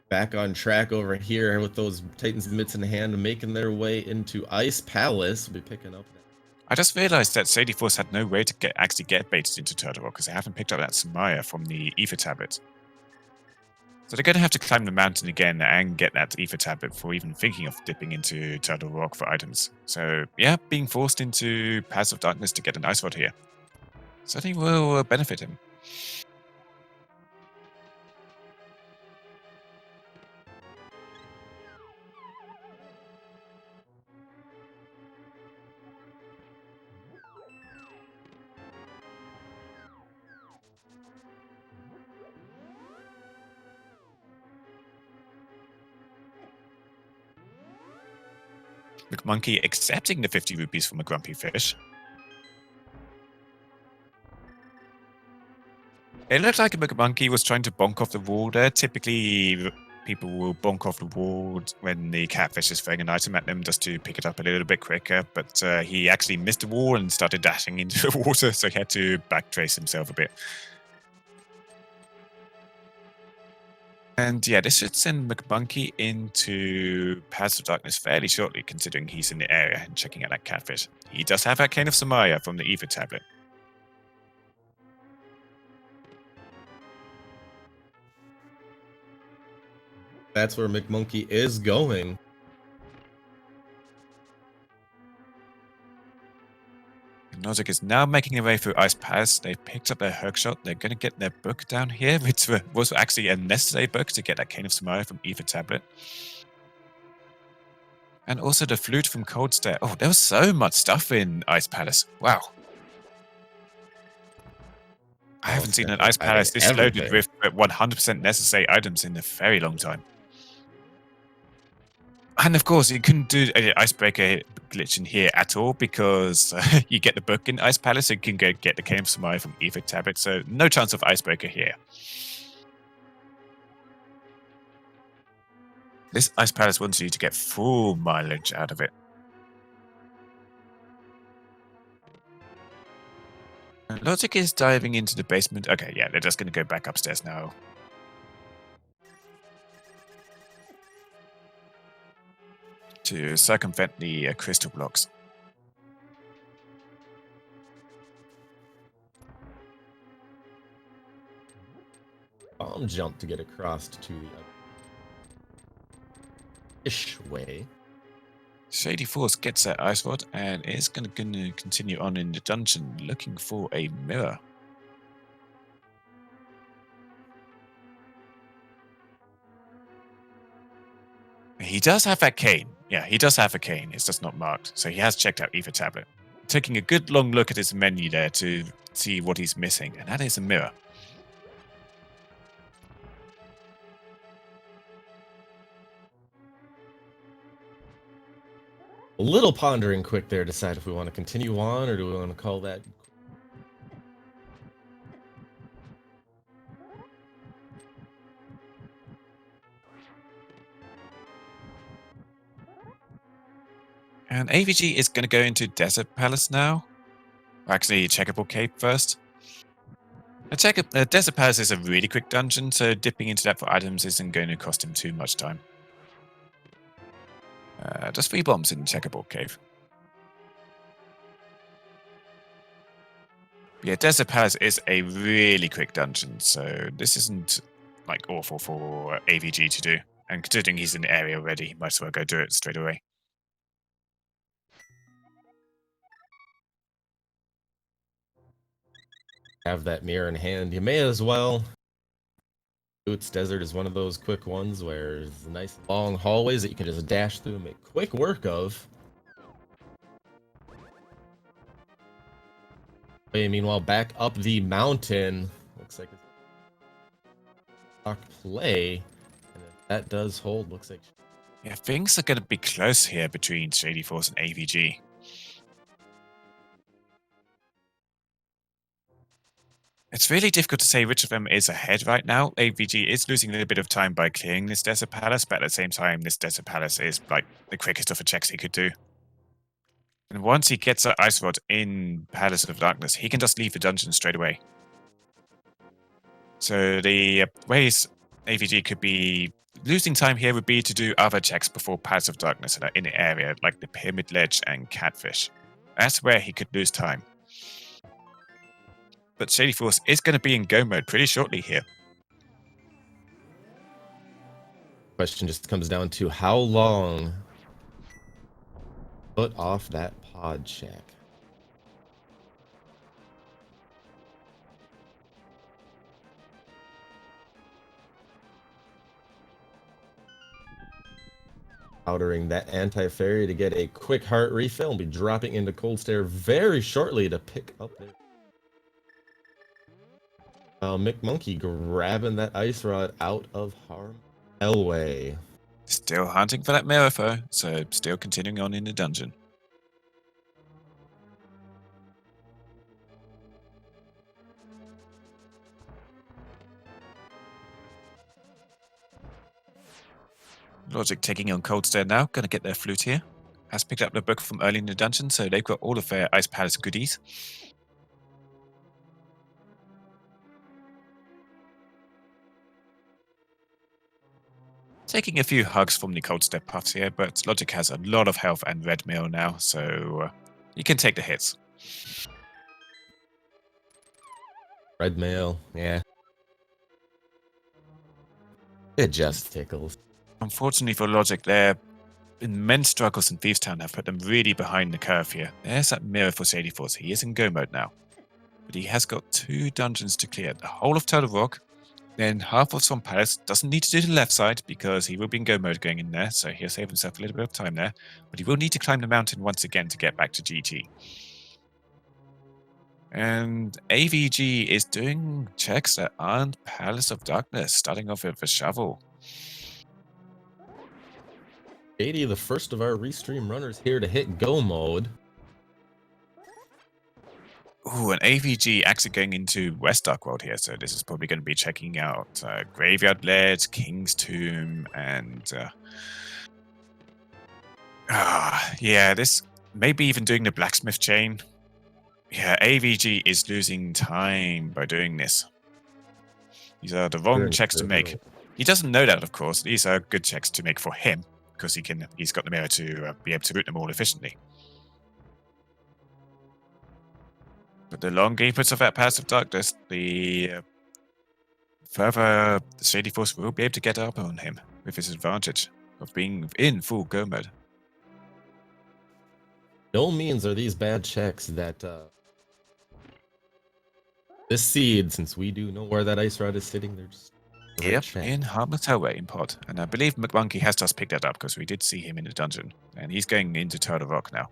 Back on track over here with those Titans mitts in hand, making their way into Ice Palace. We'll be picking up.
I just realized that Shady Force had no way to actually get baited into Turtle Rock because they haven't picked up that Samaya from the Ether Tablet. So they're going to have to climb the mountain again and get that Ether Tablet before even thinking of dipping into Turtle Rock for items. So yeah, being forced into Paths of Darkness to get an Ice Rod here certainly will benefit him. McMonkey accepting the 50 rupees from a grumpy fish. It looked like a McMonkey was trying to bonk off the wall there. Typically, people will bonk off the wall when the catfish is throwing an item at them just to pick it up a little bit quicker, but he actually missed the wall and started dashing into the water, so he had to backtrace himself a bit. And yeah, this should send McMonkey into Paths of Darkness fairly shortly, considering he's in the area and checking out that catfish. He does have that Cane of Samaya from the Ether Tablet.
That's where McMonkey is going.
Nozick is now making their way through Ice Palace. They've picked up their Herkshot. They're going to get their book down here, which was actually a necessary book to get that Cane of Samaya from Ether Tablet. And also the flute from Coldster. Oh, there was so much stuff in Ice Palace. Wow. I haven't seen an Ice Palace this loaded with 100% necessary items in a very long time. And of course, you couldn't do an icebreaker glitch in here at all because you get the book in Ice Palace, so you can get the Cane of Samaya from Ether Tablet, so no chance of icebreaker here. This Ice Palace wants you to get full mileage out of it. Logic is diving into the basement. Okay, yeah, they're just going to go back upstairs now. To circumvent the crystal blocks.
some jump to get across to the other ish way.
Shady Force gets that ice rod and is going to continue on in the dungeon looking for a mirror. He does have that cane. Yeah, he does have a cane. It's just not marked. So he has checked out Ether Tablet. Taking a good long look at his menu there to see what he's missing, and that is a mirror.
A little pondering quick there, decide if we want to continue on or do we want to call that.
And AVG is going to go into Desert Palace now. Actually, Checkerboard Cave first. Desert Palace is a really quick dungeon, so dipping into that for items isn't going to cost him too much time. Just 3 bombs in Checkerboard Cave. Yeah, Desert Palace is a really quick dungeon, so this isn't like awful for AVG to do. And considering he's in the area already, he might as well go do it straight away.
Have that mirror in hand. You may as well. Boots Desert is one of those quick ones where there's nice long hallways that you can just dash through and make quick work of. Meanwhile, back up the mountain. Looks like it's lock play. And if that does hold, looks like.
Yeah, things are going to be close here between Shady Force and AVG. It's really difficult to say which of them is ahead right now. AVG is losing a little bit of time by clearing this Desert Palace, but at the same time, this Desert Palace is like the quickest of the checks he could do. And once he gets that Ice Rod in Palace of Darkness, he can just leave the dungeon straight away. So the ways AVG could be losing time here would be to do other checks before Palace of Darkness that are in the area, like the Pyramid Ledge and Catfish. That's where he could lose time. But Shady Force is going to be in go mode pretty shortly here.
Question just comes down to how long put off that pod check. Powdering that anti-fairy to get a quick heart refill and be dropping into Coldster very shortly to pick up there. McMonkey grabbing that ice rod out of harm Elway.
Still hunting for that mirror though, so still continuing on in the dungeon. Logic taking on Coldster now, gonna get their flute here. Has picked up the book from early in the dungeon, so they've got all of their Ice Palace goodies. Taking a few hugs from the Coldster puffs here, but Logic has a lot of health and red mail now, so you can take the hits.
Red mail, yeah. It just tickles.
Unfortunately for Logic, their immense struggles in Thieves Town have put them really behind the curve here. There's that mirror for Shady Force. He is in go mode now. But he has got 2 dungeons to clear. The whole of Turtle Rock, then half of Swamp Palace. Doesn't need to do the left side because he will be in go mode going in there, so he'll save himself a little bit of time there. But he will need to climb the mountain once again to get back to GT. And AVG is doing checks that aren't Palace of Darkness, starting off with a shovel.
80, the first of our restream runners here to hit go mode.
Ooh, and AVG actually going into West Dark World here, so this is probably going to be checking out Graveyard Ledge, King's Tomb, and yeah, this maybe even doing the Blacksmith Chain. Yeah, AVG is losing time by doing this. These are the wrong checks to make. He doesn't know that, of course. These are good checks to make for him because he's got the mirror to be able to route them all efficiently. But the longer he puts off that Pass of Darkness, the further Shady Force will be able to get up on him with his advantage of being in full go mode.
No means are these bad checks that this seed, since we do know where that ice rod is sitting, they're just the right
Yep,
check.
in Harmless Hellway in pod. And I believe McMonkey has just picked that up because we did see him in the dungeon. And he's going into Turtle Rock now.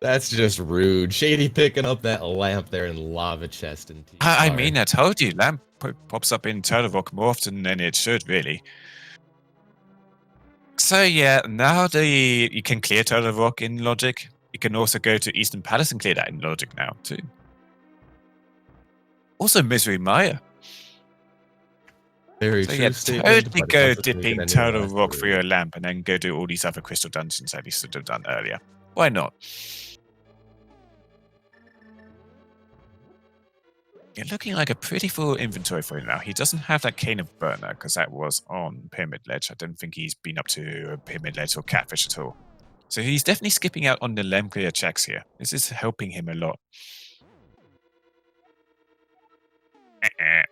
That's just rude. Shady picking up that lamp there in Lava Chest and
I mean, I told you, Lamp pops up in Turtle Rock more often than it should, really. So yeah, now you can clear Turtle Rock in Logic. You can also go to Eastern Palace and clear that in Logic now, too. Also, Misery Maya.
Very
so
true
yeah,
statement,
totally
but it
go
doesn't make it
dipping
any
Turtle
less
Rock for
rude.
your lamp and then go do all these other crystal dungeons that you should have done earlier. Why not? You're looking like a pretty full inventory for him now. He doesn't have that Cane of Burner because that was on Pyramid Ledge. I don't think he's been up to Pyramid Ledge or Catfish at all. So he's definitely skipping out on the lamp clear checks here. This is helping him a lot.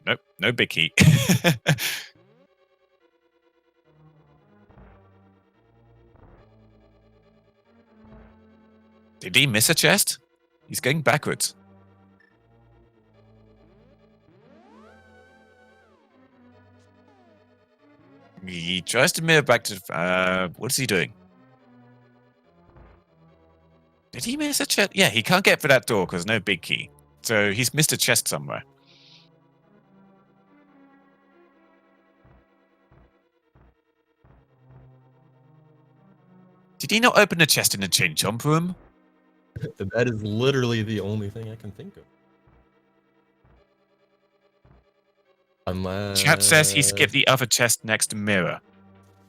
Nope, no big key. Did he miss a chest? He's going backwards. He tries to mirror back to... what is he doing? Did he miss a chest? Yeah, he can't get through that door because no big key. So he's missed a chest somewhere. Did he not open the chest in the chain jump room?
That is literally the only thing I can think of. Unless...
Chat says he skipped the other chest next to mirror.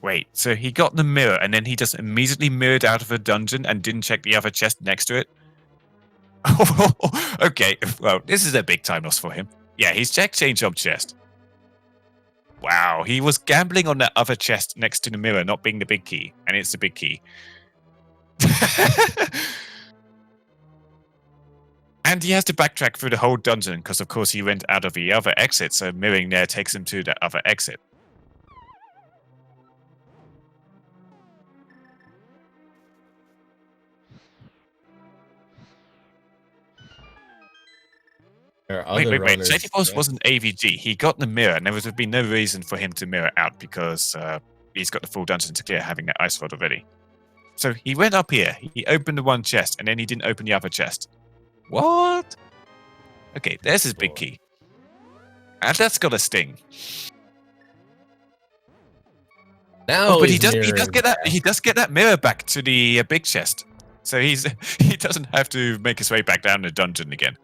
Wait, so he got the mirror and then he just immediately mirrored out of the dungeon and didn't check the other chest next to it? Okay, well, this is a big time loss for him. Yeah, he's checked chain jump chest. Wow, he was gambling on that other chest next to the mirror not being the big key, and it's the big key. And he has to backtrack through the whole dungeon because, of course, he went out of the other exit, so mirroring there takes him to the other exit. Wait. Shady Force wasn't AVG. He got the mirror, and there would be no reason for him to mirror out because he's got the full dungeon to clear having that ice rod already. So he went up here, he opened the one chest, and then he didn't open the other chest. What? Okay, there's his big key. And that's got a sting.
Now
but he does get that mirror back to the big chest. So he doesn't have to make his way back down the dungeon again.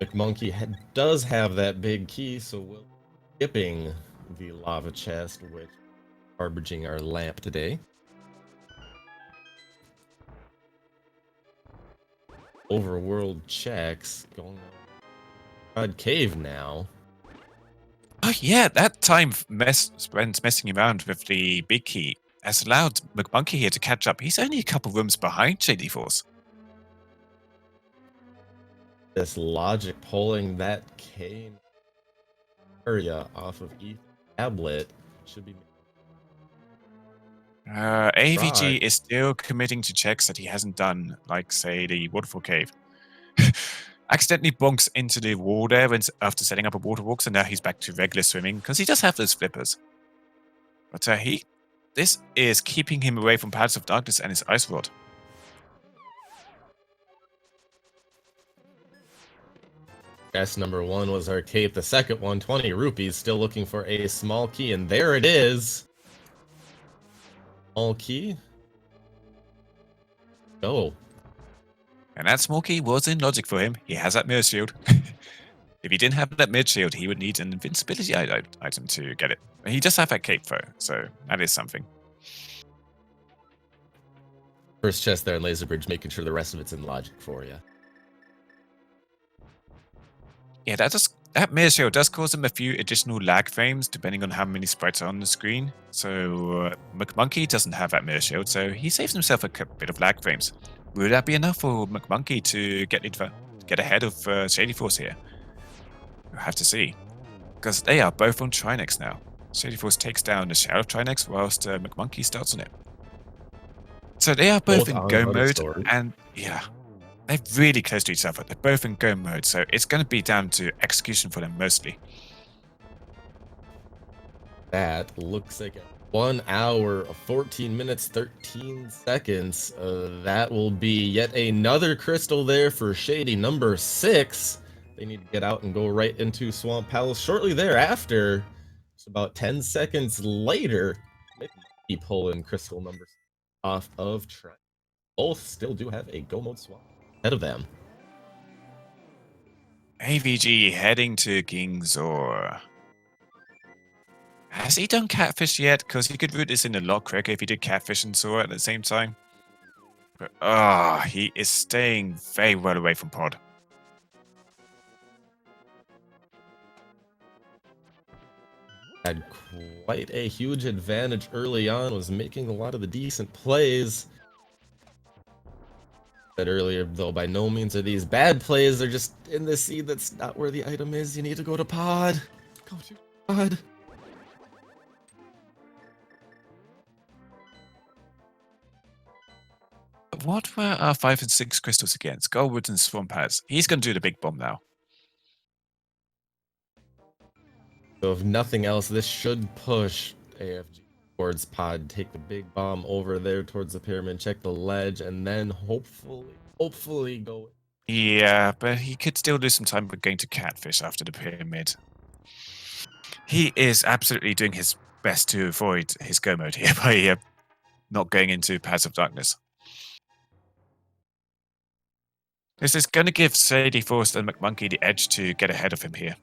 McMonkey does have that big key, so we'll be skipping the lava chest, which is harboring our lamp today. Overworld checks going on cave now.
Oh yeah, that time spent messing around with the big key has allowed McMonkey here to catch up. He's only a couple rooms behind Shady Force.
This logic pulling that cane area off of each tablet should be.
AVG is still committing to checks that he hasn't done, like, say, the Waterfall Cave. Accidentally bonks into the wall there after setting up a water walk, so now he's back to regular swimming, because he does have those flippers. But this is keeping him away from Paths of Darkness and his Ice Rod.
Guess number one was our cape. The second one, 20 rupees. Still looking for a small key, and there it is. Small key. Go.
And that small key was in logic for him. He has that mirror shield. If he didn't have that mid shield, he would need an invincibility item to get it. He does have that cape though, so that is something.
First chest there in Laser Bridge, making sure the rest of it's in logic for you.
Yeah, that just That mirror shield does cause him a few additional lag frames depending on how many sprites are on the screen. So McMonkey doesn't have that mirror shield, so he saves himself a bit of lag frames. Will that be enough for McMonkey to get ahead of Shady Force here? We'll have to see. Because they are both on Trinex now. Shady Force takes down the Sheriff Trinex whilst McMonkey starts on it. So they are both in
on
go
another
mode,
sword.
and yeah, they're really close to each other. They're both in go mode, so it's going to be down to execution for them mostly.
That looks like 1 hour, 14 minutes, 13 seconds. That will be yet another crystal there for Shady number 6. They need to get out and go right into Swamp Palace shortly thereafter. It's about 10 seconds later. Maybe pulling crystal number 6 off of Trent. Both still do have a go mode swamp ahead of them.
AVG heading to Gingzor. Has he done Catfish yet? Because he could root this in a lot quicker if he did Catfish and Zora at the same time. But he is staying very well away from Pod.
Had quite a huge advantage early on, was making a lot of the decent plays. Said earlier, though, by no means are these bad plays, they're just in the seed that's not where the item is. You need to go to Pod. Go to Pod.
What were our 5 and 6 crystals against? Goldwood and Swamp has. He's going to do the big bomb now.
So if nothing else, this should push AFG towards Pod. Take the big bomb over there towards the pyramid, check the ledge, and then hopefully go.
Yeah, but he could still lose some time by going to Catfish after the pyramid. He is absolutely doing his best to avoid his go mode here by not going into Paths of Darkness. This is going to give Shady Force and McMonkey the edge to get ahead of him here.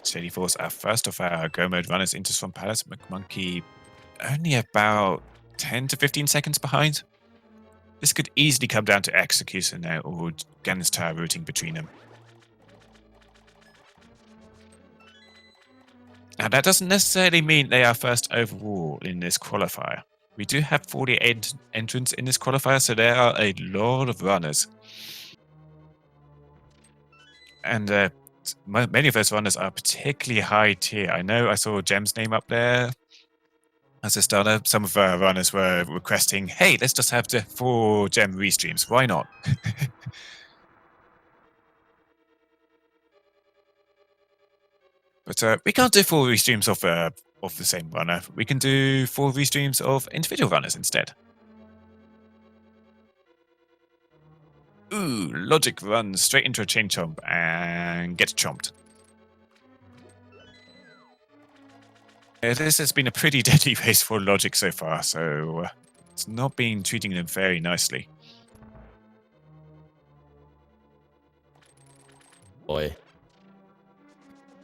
Shady Force are first of our go mode runners into Swamp Palace. McMonkey only about 10 to 15 seconds behind. This could easily come down to execution now or Gannon's Tower routing between them. Now that doesn't necessarily mean they are first overall in this qualifier. We do have 48 entrants in this qualifier, so there are a lot of runners. And many of those runners are particularly high tier. I know I saw Gem's name up there as a starter. Some of our runners were requesting, hey, let's just have the 4 Gem restreams. Why not? But we can't do 4 restreams of the same runner. We can do 4 restreams of individual runners instead. Ooh, Logic runs straight into a chain chomp and gets chomped. This has been a pretty deadly race for Logic so far, so it's not been treating them very nicely.
Boy.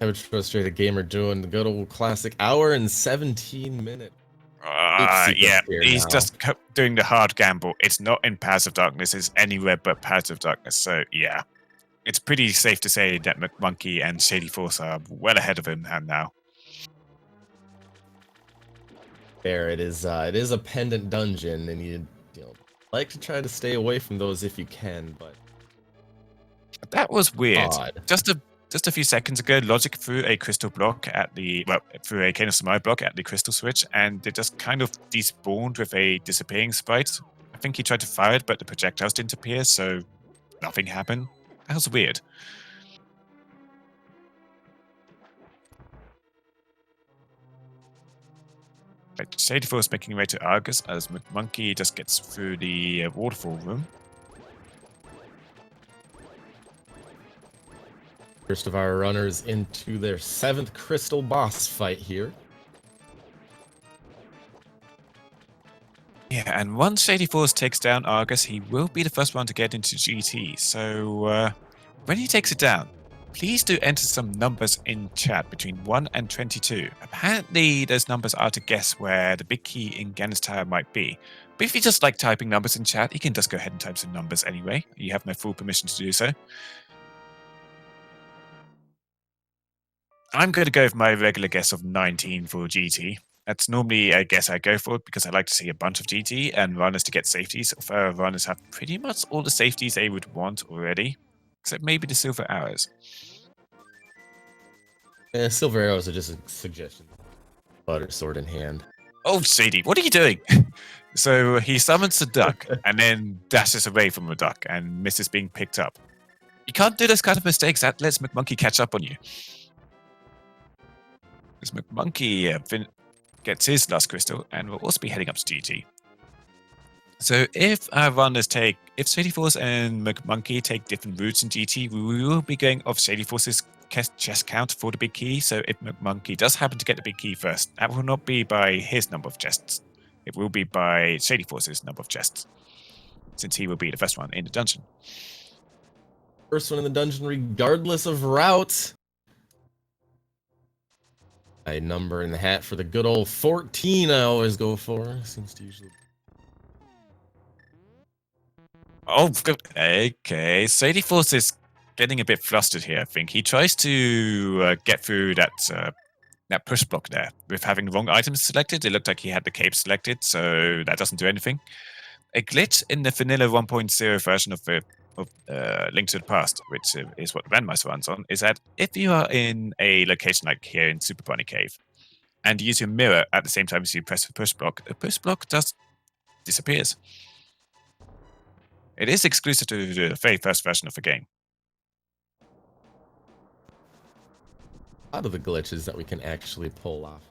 Average frustrated gamer doing the good old classic hour and 17 minutes.
Yeah, he's just doing the hard gamble. It's not in Paths of Darkness, it's anywhere but Paths of Darkness. So yeah, it's pretty safe to say that McMonkey and Shady Force are well ahead of him now.
Fair, it is a pendant dungeon, and you like to try to stay away from those if you can, but
that was weird.
Odd.
Just a few seconds ago, Logic threw a crystal block at threw a Cane of Samai block at the crystal switch, and it just kind of despawned with a disappearing sprite. I think he tried to fire it, but the projectiles didn't appear, so nothing happened. That was weird. But Shady Force making way to Argus as McMonkey just gets through the waterfall room.
First of our runners into their 7th crystal boss fight here.
Yeah, and once Shady Force takes down Argus, he will be the first one to get into GT. So when he takes it down, please do enter some numbers in chat between 1 and 22. Apparently, those numbers are to guess where the big key in Gannis Tower might be. But if you just like typing numbers in chat, you can just go ahead and type some numbers anyway. You have my full permission to do so. I'm going to go with my regular guess of 19 for GT. That's normally a guess I go for because I like to see a bunch of GT and runners to get safeties. Runners have pretty much all the safeties they would want already, except maybe the silver arrows.
Silver arrows are just a suggestion. Butter sword in hand.
Oh, Sadie, what are you doing? So he summons the duck and then dashes away from the duck and misses being picked up. You can't do those kind of mistakes. That lets McMonkey catch up on you. Because McMonkey gets his last crystal and will also be heading up to GT. So if our runners if Shady Force and McMonkey take different routes in GT, we will be going off Shady Force's chest count for the big key. So if McMonkey does happen to get the big key first, that will not be by his number of chests. It will be by Shady Force's number of chests, since he will be the first one in the dungeon.
First one in the dungeon, regardless of route. A number in the hat for the good old 14 I always go for. Seems to usually...
Oh, okay. Sadie Force is getting a bit flustered here, I think. He tries to get through that push block there with having the wrong items selected. It looked like he had the cape selected, so that doesn't do anything. A glitch in the vanilla 1.0 version of Link to the Past, which is what Randomizer runs on, is that if you are in a location like here in Super Bunny Cave and you use your mirror at the same time as you press the push block just disappears. It is exclusive to the very first version of the game.
A lot of the glitches that we can actually pull off.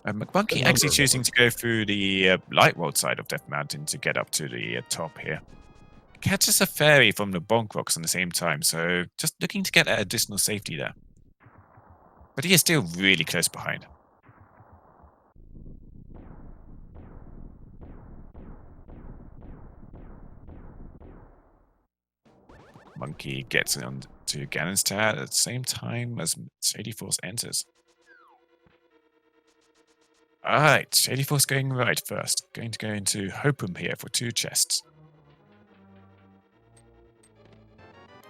McMonkey actually choosing to go through the light world side of Death Mountain to get up to the top here. Catches a fairy from the bonk rocks at the same time, so just looking to get that additional safety there. But he is still really close behind. Monkey gets on to Ganon's Tower at the same time as Shady Force enters. Alright, Shady Force going right first. Going to go into Hopeum here for 2 chests.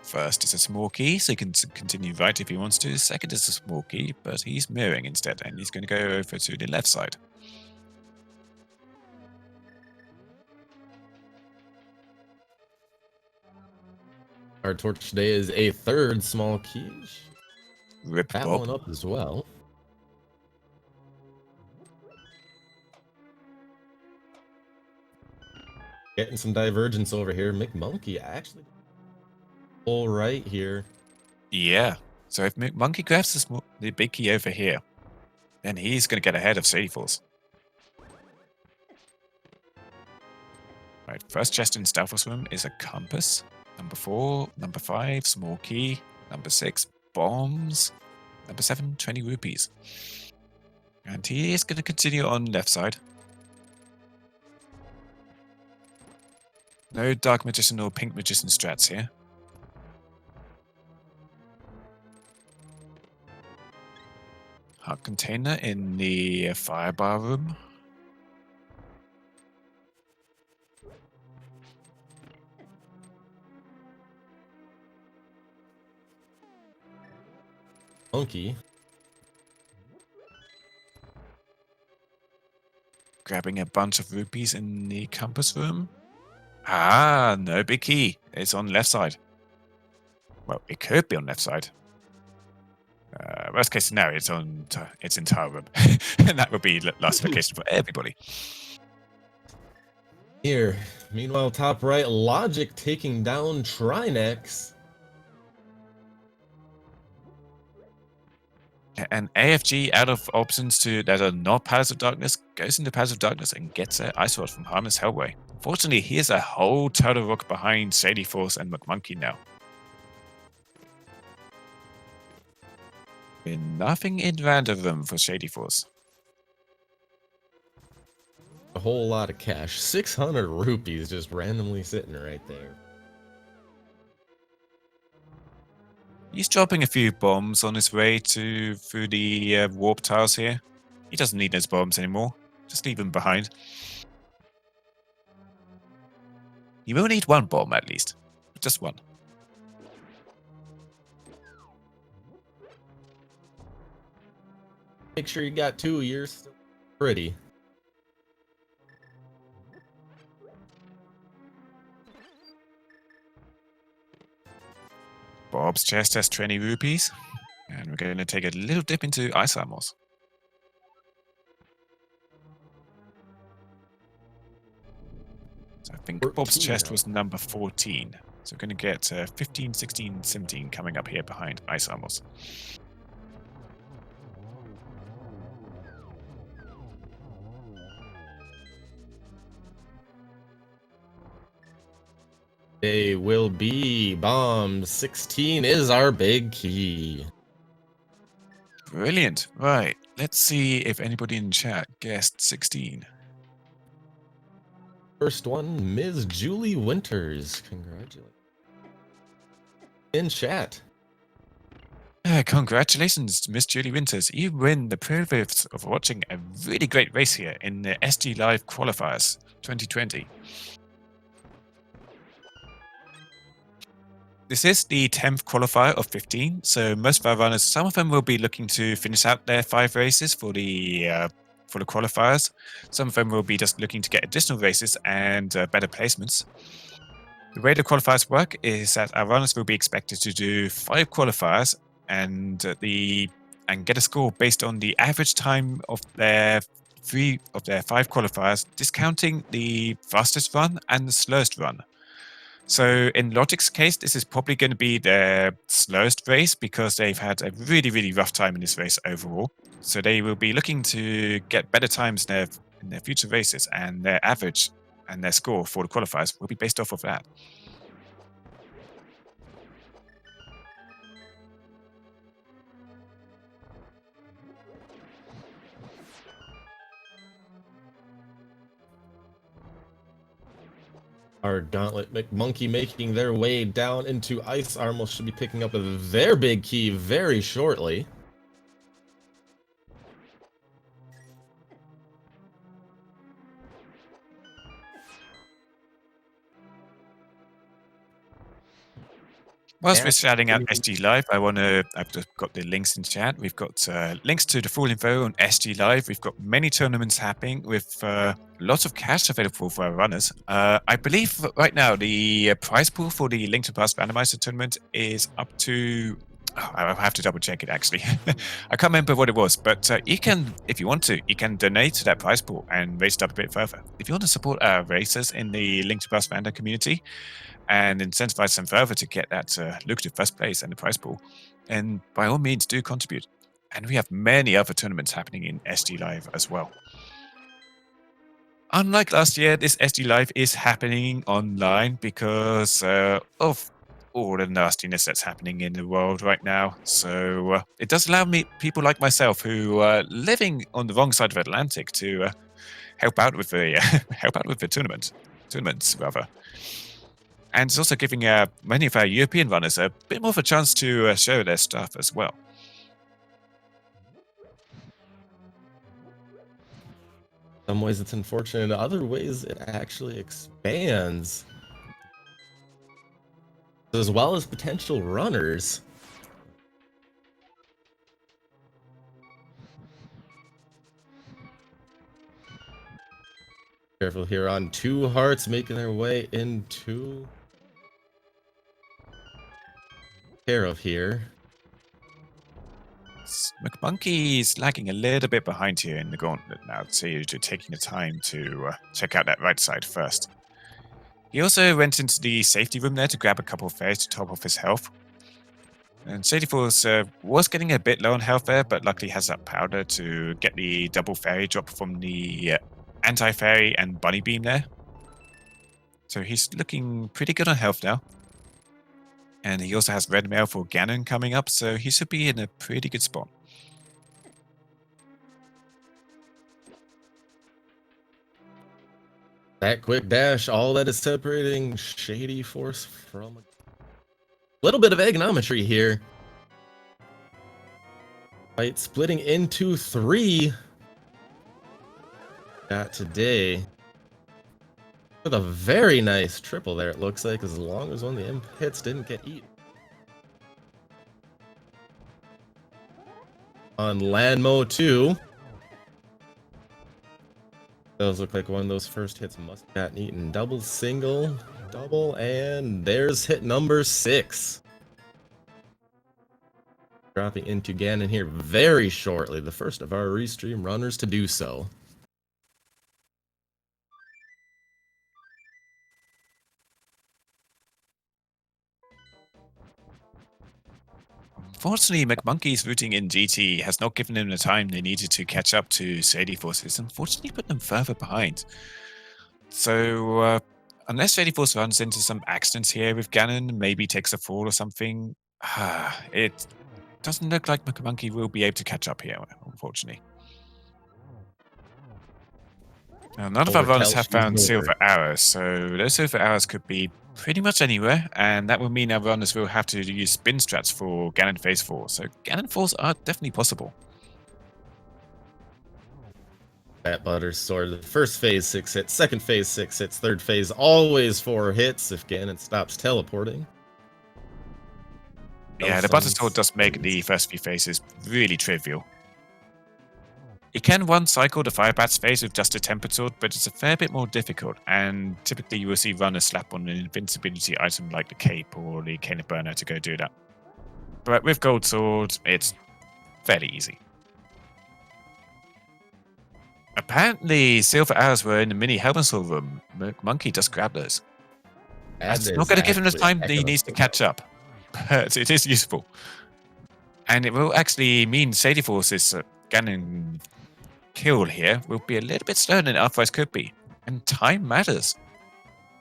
First is a small key, so he can continue right if he wants to. Second is a small key, but he's mirroring instead, and he's going to go over to the left side.
Our torch today is a 3rd small key.
Rip
that
Bob.
one up as well. Getting some divergence over here. McMonkey actually all right here.
Yeah. So if McMonkey grabs the big key over here, then he's going to get ahead of Shady Force. Right, first chest in Stealth's room is a compass. Number 4, number 5, small key. Number 6, bombs. Number 7, 20 rupees. And he is going to continue on left side. No Dark Magician or Pink Magician strats here. Heart container in the firebar room.
Monkey.
Grabbing a bunch of rupees in the compass room. Ah, no big key. It's on left side. Well, it could be on left side. Worst case scenario, it's on its entire room. And that would be last location for everybody.
Here. Meanwhile, top right, Logic taking down Trinex.
And AFG, out of options that are not Palace of Darkness, goes into Palace of Darkness and gets an Ice Rod from Harmless Hellway. Fortunately, he is a whole Turtle Rock behind Shady Force and McMonkey now. Nothing in random room for Shady Force.
A whole lot of cash. 600 rupees just randomly sitting right there.
He's dropping a few bombs on his way through the warp tiles here. He doesn't need those bombs anymore. Just leave them behind. You will need one bomb at least. Just one.
Make sure you got 2. You're still pretty.
Bob's chest has 20 rupees. And we're going to take a little dip into ice armors. So I think
14
Bob's chest
now.
was number 14. So we're going to get 15, 16, 17 coming up here behind ice armors.
They will be bombs. 16 is our big key.
Brilliant. Right. Let's see if anybody in chat guessed 16.
First one, Ms. Julie Winters. Congratulations. In chat.
Congratulations, Miss Julie Winters. You win the privilege of watching a really great race here in the SG Live Qualifiers 2020. This is the 10th qualifier of 15, so most of our runners, some of them will be looking to finish out their 5 races for the qualifiers. Some of them will be just looking to get additional races and better placements. The way the qualifiers work is that our runners will be expected to do 5 qualifiers and get a score based on the average time of their 5 qualifiers, discounting the fastest run and the slowest run. So in Logic's case, this is probably going to be their slowest race because they've had a really, really rough time in this race overall. So they will be looking to get better times in their future races, and their average and their score for the qualifiers will be based off of that.
Our Gauntlet McMonkey making their way down into Ice Armor should be picking up their big key very shortly.
Whilst we're shouting out SG Live, I've just got the links in chat. We've got links to the full info on SG Live. We've got many tournaments happening with lots of cash available for our runners. I believe right now the prize pool for the Link to Past Randomizer tournament is up to... Oh, I'll have to double check it actually. I can't remember what it was, but you can, if you want to, you can donate to that prize pool and raise it up a bit further. If you want to support our racers in the Link to Past Random community, and incentivize them further to get that lucrative first place and the prize pool, and by all means do contribute. And we have many other tournaments happening in SG Live as well. Unlike last year, this SG Live is happening online because of all the nastiness that's happening in the world right now. So it does allow people like myself who are living on the wrong side of Atlantic to help out with the tournaments rather. And it's also giving many of our European runners a bit more of a chance to show their stuff as well.
In some ways it's unfortunate, in other ways it actually expands. As well as potential runners. Careful here on 2 hearts making their way into care of here.
McMonkey's lagging a little bit behind here in the gauntlet now, so you're taking the time to check out that right side first. He also went into the safety room there to grab a couple of fairies to top off his health. And Shady Falls was getting a bit low on health there, but luckily has that powder to get the double fairy drop from the anti-fairy and bunny beam there. So he's looking pretty good on health now. And he also has red mail for Ganon coming up, so he should be in a pretty good spot.
That quick dash, all that is separating Shady Force from a little bit of egonometry here. Fight splitting into 3. Got today. With a very nice triple there, it looks like, as long as one of the imp hits didn't get eaten. On Landmo 2. Those look like one of those first hits must have gotten eaten. Double, single, double, and there's hit number 6. Dropping into Ganon here very shortly, the first of our restream runners to do so.
Unfortunately, McMonkey's routing in GT has not given them the time they needed to catch up to Shady Force. It's unfortunately put them further behind. So, unless Shady Force runs into some accidents here with Ganon, maybe takes a fall or something, it doesn't look like McMonkey will be able to catch up here, unfortunately. Now, none of our runners have found silver arrows, so those silver arrows could be pretty much anywhere, and that will mean our runners will have to use spin strats for Ganon Phase 4. So Ganon Falls are definitely possible.
Fat Butter Sword, the first phase 6 hits, second phase 6 hits, third phase always 4 hits if Ganon stops teleporting.
Yeah, the Butter Sword does make the first few phases really trivial. It can one-cycle the Fire Bat's phase with just a Tempered Sword, but it's a fair bit more difficult, and typically you will see runners slap on an invincibility item like the Cape or the Cane of Burner to go do that. But with Gold Sword, it's fairly easy. Apparently, silver arrows were in the mini Helmensol room. Monkey just grabbed those. That's not going to give him the time that he needs to catch up, but it is useful. And it will actually mean Shady Force's Ganon kill here will be a little bit slower than it otherwise could be. And time matters.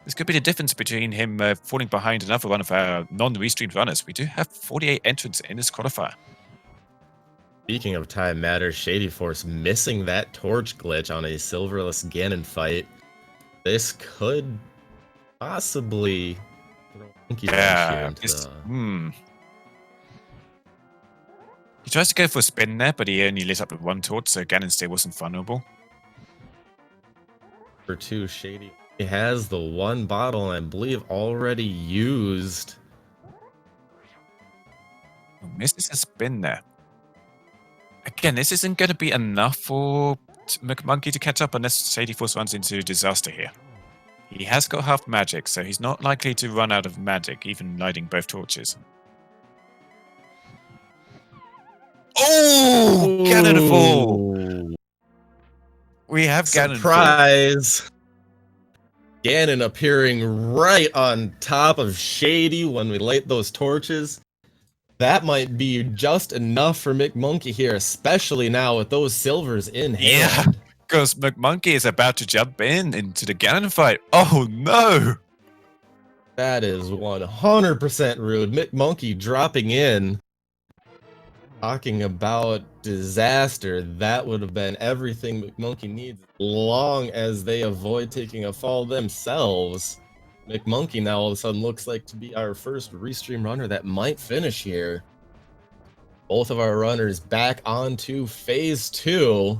This could be the difference between him falling behind another one of our non-restreamed runners. We do have 48 entrants in this qualifier.
Speaking of time matters, Shady Force missing that torch glitch on a silverless Ganon fight. This could possibly throw Monkey
Yeah,
into
He tries to go for a spin there, but he only lit up with one torch, so Ganon still wasn't vulnerable.
For 2, Shady. He has the one bottle, I believe, already used.
Misses a spin there. Again, this isn't going to be enough for McMonkey to catch up unless Shady Force runs into disaster here. He has got half magic, so he's not likely to run out of magic, even lighting both torches. Oh! Ganon fall! We have Ganon
Surprise! Ganon appearing right on top of Shady when we light those torches. That might be just enough for McMonkey here, especially now with those silvers in hand.
Yeah, because McMonkey is about to jump into the Ganon fight. Oh no!
That is 100% rude. McMonkey dropping in. Talking about disaster, that would have been everything McMonkey needs, long as they avoid taking a fall themselves. McMonkey now all of a sudden looks like to be our first restream runner that might finish here. Both of our runners back onto phase 2.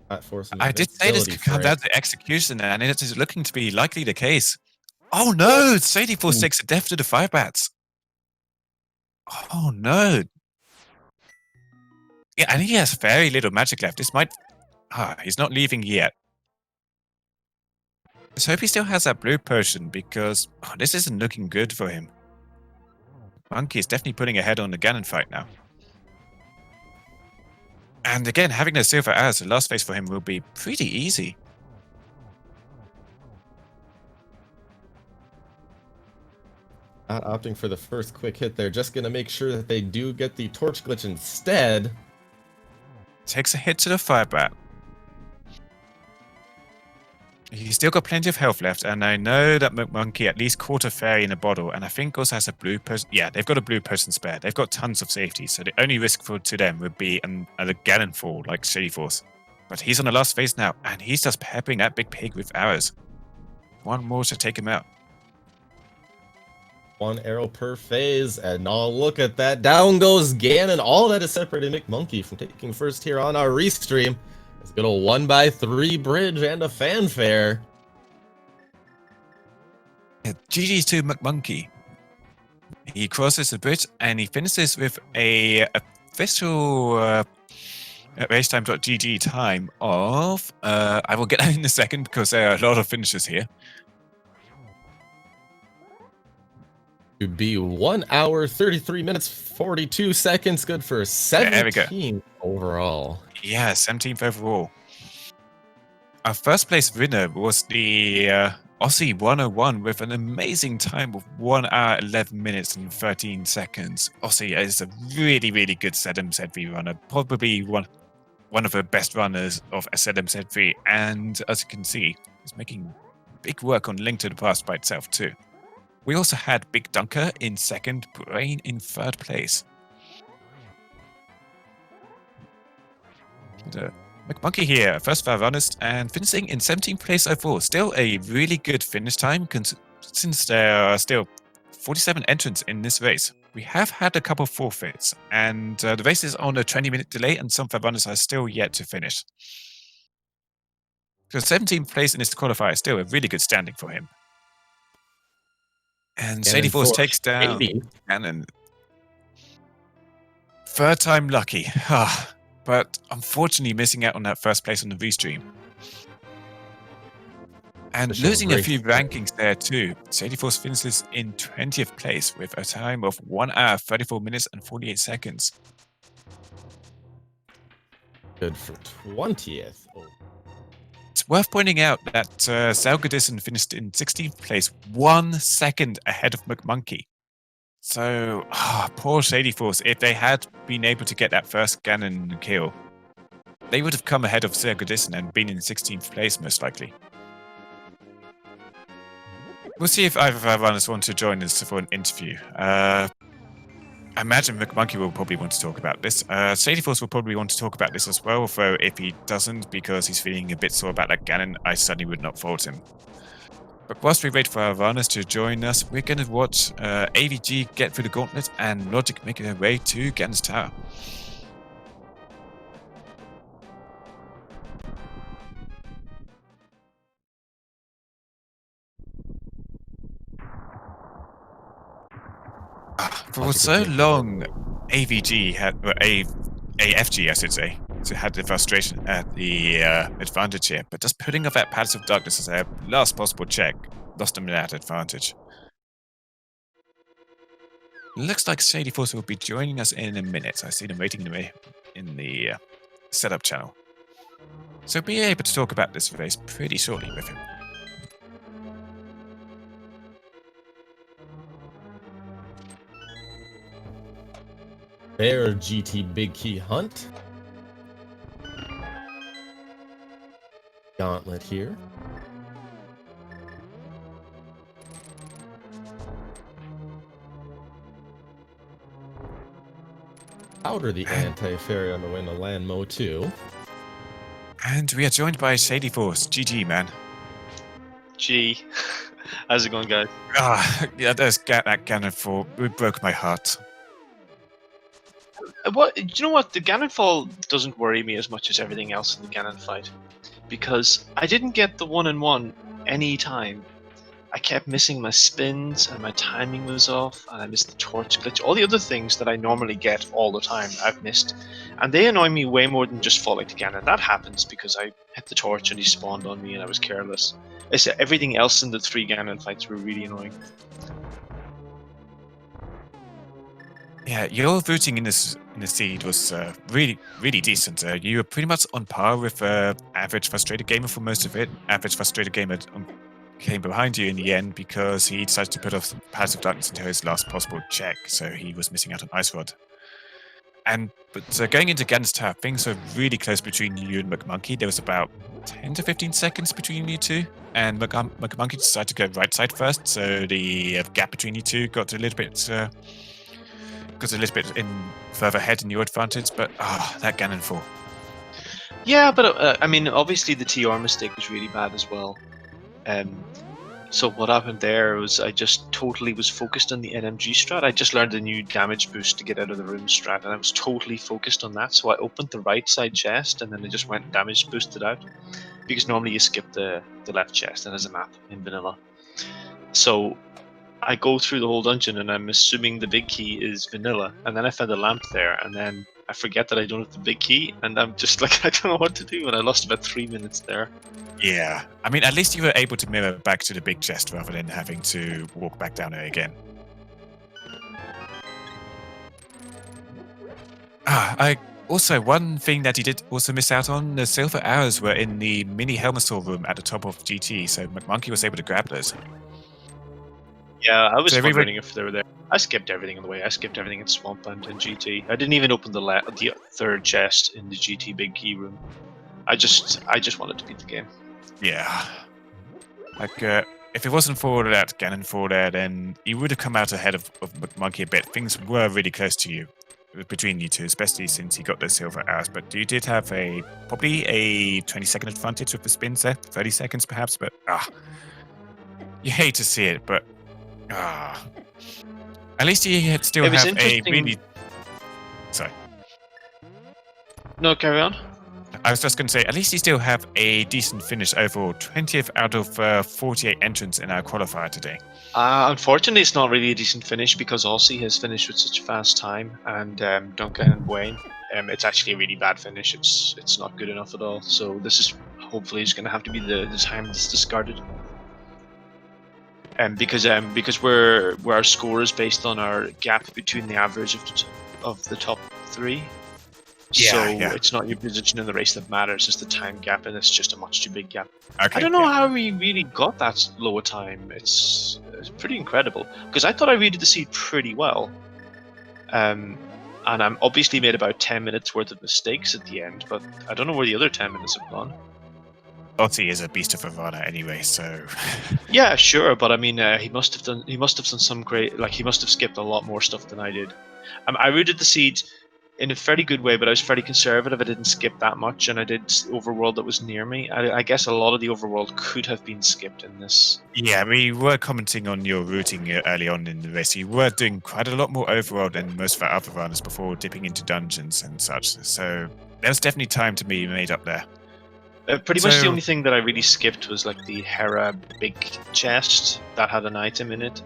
I did say this could come down to execution, and it is looking to be likely the case. Oh no! Shady Force takes a death to the Fire Bats. Oh no! Yeah, and he has very little magic left. This might... he's not leaving yet. Let's hope he still has that blue potion, because this isn't looking good for him. Monkey is definitely putting ahead on the Ganon fight now. And again, having the silver arrows, the last phase for him will be pretty easy.
Not opting for the first quick hit there, just going to make sure that they do get the torch glitch instead.
Takes a hit to the Fire Bat. He's still got plenty of health left, and I know that McMonkey at least caught a fairy in a bottle, and I think also has a blue person. Yeah, they've got a blue person spare. They've got tons of safety, so the only risk to them would be a Ganon fall like Shady Force. But he's on the last phase now, and he's just peppering that big pig with arrows. One more to take him out.
1 arrow per phase, and oh, look at that. Down goes Ganon. All that is separating McMonkey from taking first here on our restream. Let's get a 1x3 bridge and a fanfare.
GG to McMonkey. He crosses the bridge and he finishes with a official racetime.gg time of, I will get that in a second because there are a lot of finishes here.
To be 1 hour, 33 minutes, 42 seconds. Good for 17 overall.
Yeah, 17th overall. Our first place winner was the Aussie 101 with an amazing time of 1 hour, 11 minutes and 13 seconds. Aussie is a really, really good ZMZ3 runner. Probably one of the best runners of a ZMZ3. And as you can see, he's making big work on Link to the Past by itself too. We also had Big Dunker in second, Brain in third place. McMonkey here, first 5 runners, and finishing in 17th place overall. Still a really good finish time, since there are still 47 entrants in this race. We have had a couple of forfeits, and the race is on a 20-minute delay, and some 5 runners are still yet to finish. So 17th place in this qualifier is still a really good standing for him. And Shady Force takes down Ganon. Third time lucky. But unfortunately missing out on that first place on the restream. And losing a few rankings there too. Shady Force finishes in 20th place with a time of 1 hour, 34 minutes and 48 seconds.
Good for 20th. Oh.
It's worth pointing out that Zelgadison finished in 16th place, 1 second ahead of McMonkey. So, poor Shady Force. If they had been able to get that first Ganon kill, they would have come ahead of Zelgadison and been in 16th place, most likely. We'll see if either of our runners want to join us for an interview. I imagine McMonkey will probably want to talk about this. Shady Force will probably want to talk about this as well, although if he doesn't, because he's feeling a bit sore about that Ganon, I certainly would not fault him. But whilst we wait for our runners to join us, we're going to watch AVG get through the gauntlet and Logic making their way to Ganon's Tower. For so long, AVG had, or AFG, I should say, so had the frustration at the advantage here, but just putting up that Palace of Darkness as their last possible check lost them that advantage. Looks like Shady Force will be joining us in a minute. I see them waiting in the setup channel. So be able to talk about this race pretty shortly with him.
Bear GT Big Key Hunt. Gauntlet here. Powder the anti-fairy on the way to Landmo 2.
And we are joined by Shady Force. GG, man.
G. How's it going, guys?
Yeah, there's that Ganon 4. It broke my heart.
What? Do you know what? The Ganon fall doesn't worry me as much as everything else in the Ganon fight. Because I didn't get the 1-in-1 any time. I kept missing my spins, and my timing was off, and I missed the torch glitch. All the other things that I normally get all the time, I've missed. And they annoy me way more than just falling to Ganon. That happens because I hit the torch and he spawned on me and I was careless. I said everything else in the 3 Ganon fights were really annoying.
Yeah, your routing in the seed was really, really decent. You were pretty much on par with Average Frustrated Gamer for most of it. Average Frustrated Gamer came behind you in the end because he decided to put off Palace of Darkness until his last possible check, so he was missing out on Ice Rod. But going into Ganon's Tower, things were really close between you and McMonkey. There was about 10 to 15 seconds between you two, and McMonkey decided to go right side first, so the gap between you two got a little bit in further ahead in your advantage. But that Ganon fall. Yeah,
but I mean, obviously the TR mistake was really bad as well. So what happened there was I just totally was focused on the NMG strat. I just learned a new damage boost to get out of the room strat, and I was totally focused on that. So I opened the right side chest, and then I just went and damage boosted out. Because normally you skip the left chest, and there's a map in vanilla. So I go through the whole dungeon, and I'm assuming the big key is vanilla, and then I found a lamp there, and then I forget that I don't have the big key, and I'm just like, I don't know what to do, and I lost about 3 minutes there.
Yeah. I mean, at least you were able to mirror back to the big chest rather than having to walk back down there again. Also, one thing that he did also miss out on, the silver arrows were in the mini Helmasaur room at the top of GT, so McMonkey was able to grab those.
Yeah, I was
So
wondering if they were there. I skipped everything on the way. I skipped everything in Swampland and GT. I didn't even open the third chest in the GT big key room. I just wanted to beat the game.
Yeah. Like, if it wasn't for that Ganon fall there, then you would have come out ahead of McMonkey a bit. Things were really close to you, between you two, especially since he got those silver arrows. But you did have probably a 20-second advantage with the spins there, 30 seconds perhaps, but you hate to see it, but at least you still have a really... Sorry.
No, carry on.
I was just going to say, at least you still have a decent finish overall. 20th out of 48 entrants in our qualifier today.
Unfortunately, it's not really a decent finish because Aussie has finished with such a fast time, and Duncan and Wayne, it's actually a really bad finish. It's not good enough at all. So this is hopefully just going to have to be the time that's discarded. Because where our score is based on our gap between the average of the top three.
Yeah.
It's not your position in the race that matters, it's the time gap, and it's just a much too big gap.
Okay,
I don't know how we really got that low a time. It's pretty incredible, because I thought I read the seed pretty well. And I'm obviously made about 10 minutes worth of mistakes at the end, but I don't know where the other 10 minutes have gone.
Ozzy is a beast of a runner anyway, so...
Yeah, sure, but I mean, he must have done some great... Like, he must have skipped a lot more stuff than I did. I rooted the seed in a fairly good way, but I was fairly conservative. I didn't skip that much, and I did overworld that was near me. I guess a lot of the overworld could have been skipped in this.
Yeah, we were commenting on your routing early on in the race. You were doing quite a lot more overworld than most of our other runners before dipping into dungeons and such, so there was definitely time to be made up there.
Pretty much the only thing that I really skipped was like the Hera big chest that had an item in it.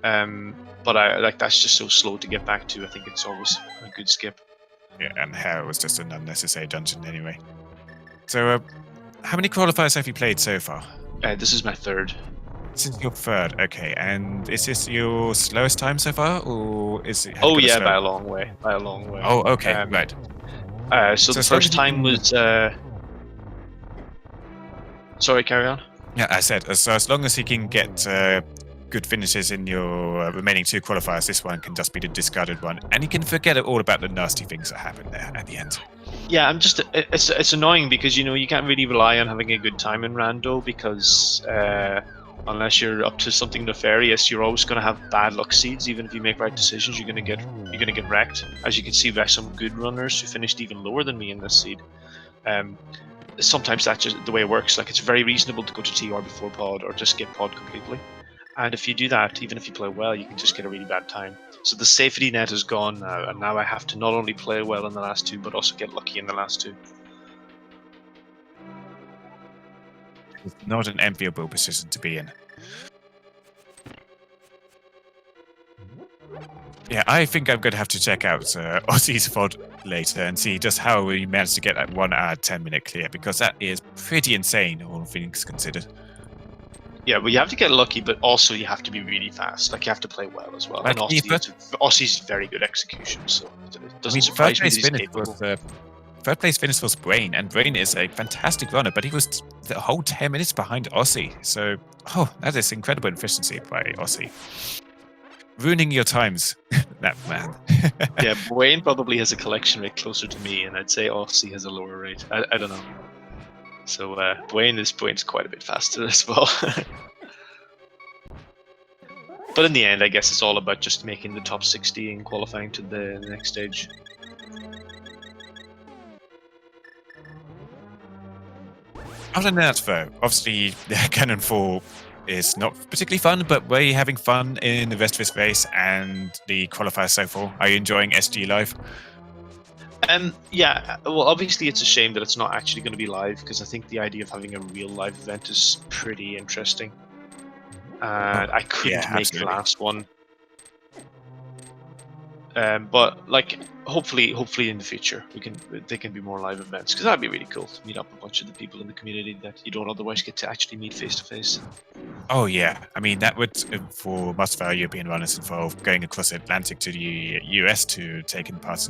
But that's just so slow to get back to. I think it's always a good skip.
Yeah, and Hera was just an unnecessary dungeon anyway. So, how many qualifiers have you played so far?
This is my third.
This is your third, okay. And is this your slowest time so far, or is it?
Oh yeah, by a long way. By a long way.
Oh, okay, right.
So the first time was. Sorry, carry on.
Yeah, I said, so as long as he can get good finishes in your remaining two qualifiers, this one can just be the discarded one, and you can forget all about the nasty things that happen there at the end.
Yeah, it's annoying because you can't really rely on having a good time in Rando because unless you're up to something nefarious, you're always going to have bad luck seeds. Even if you make right decisions, you're going to get wrecked. As you can see by some good runners who finished even lower than me in this seed. Sometimes that's just the way it works. Like, it's very reasonable to go to TR before pod or just skip pod completely. And if you do that, even if you play well, you can just get a really bad time. So the safety net is gone now, and now I have to not only play well in the last two, but also get lucky in the last two.
It's not an enviable position to be in. Yeah, I think I'm going to have to check out Aussie's VOD later and see just how we managed to get that 1 hour 10-minute clear, because that is pretty insane, all things considered.
Yeah, well, you have to get lucky, but also you have to be really fast. Like, you have to play well as well.
Like,
and Aussie's very good execution, so it doesn't surprise me that he's capable.
Third place finish was Brain, and Brain is a fantastic runner, but he was the whole 10 minutes behind Aussie. So, that is incredible efficiency by Aussie. Ruining your times, that man.
Yeah, Wayne probably has a collection rate closer to me, and I'd say Aussie has a lower rate. I don't know. So Wayne is quite a bit faster as well. But in the end, I guess it's all about just making the top 60 and qualifying to the next stage.
Other than that, though, obviously the Cannonfall is not particularly fun, but we're having fun in the rest of this race and the qualifier so far. Are you enjoying SG Live?
Yeah, well, obviously it's a shame that it's not actually going to be live, because I think the idea of having a real live event is pretty interesting. And I couldn't
yeah,
make
absolutely.
the last one. But like, hopefully in the future they can be more live events, because that'd be really cool to meet up a bunch of the people in the community that you don't otherwise get to actually meet face to face.
Oh yeah, I mean that would, for most of our European runners, involve going across the Atlantic to the US to take part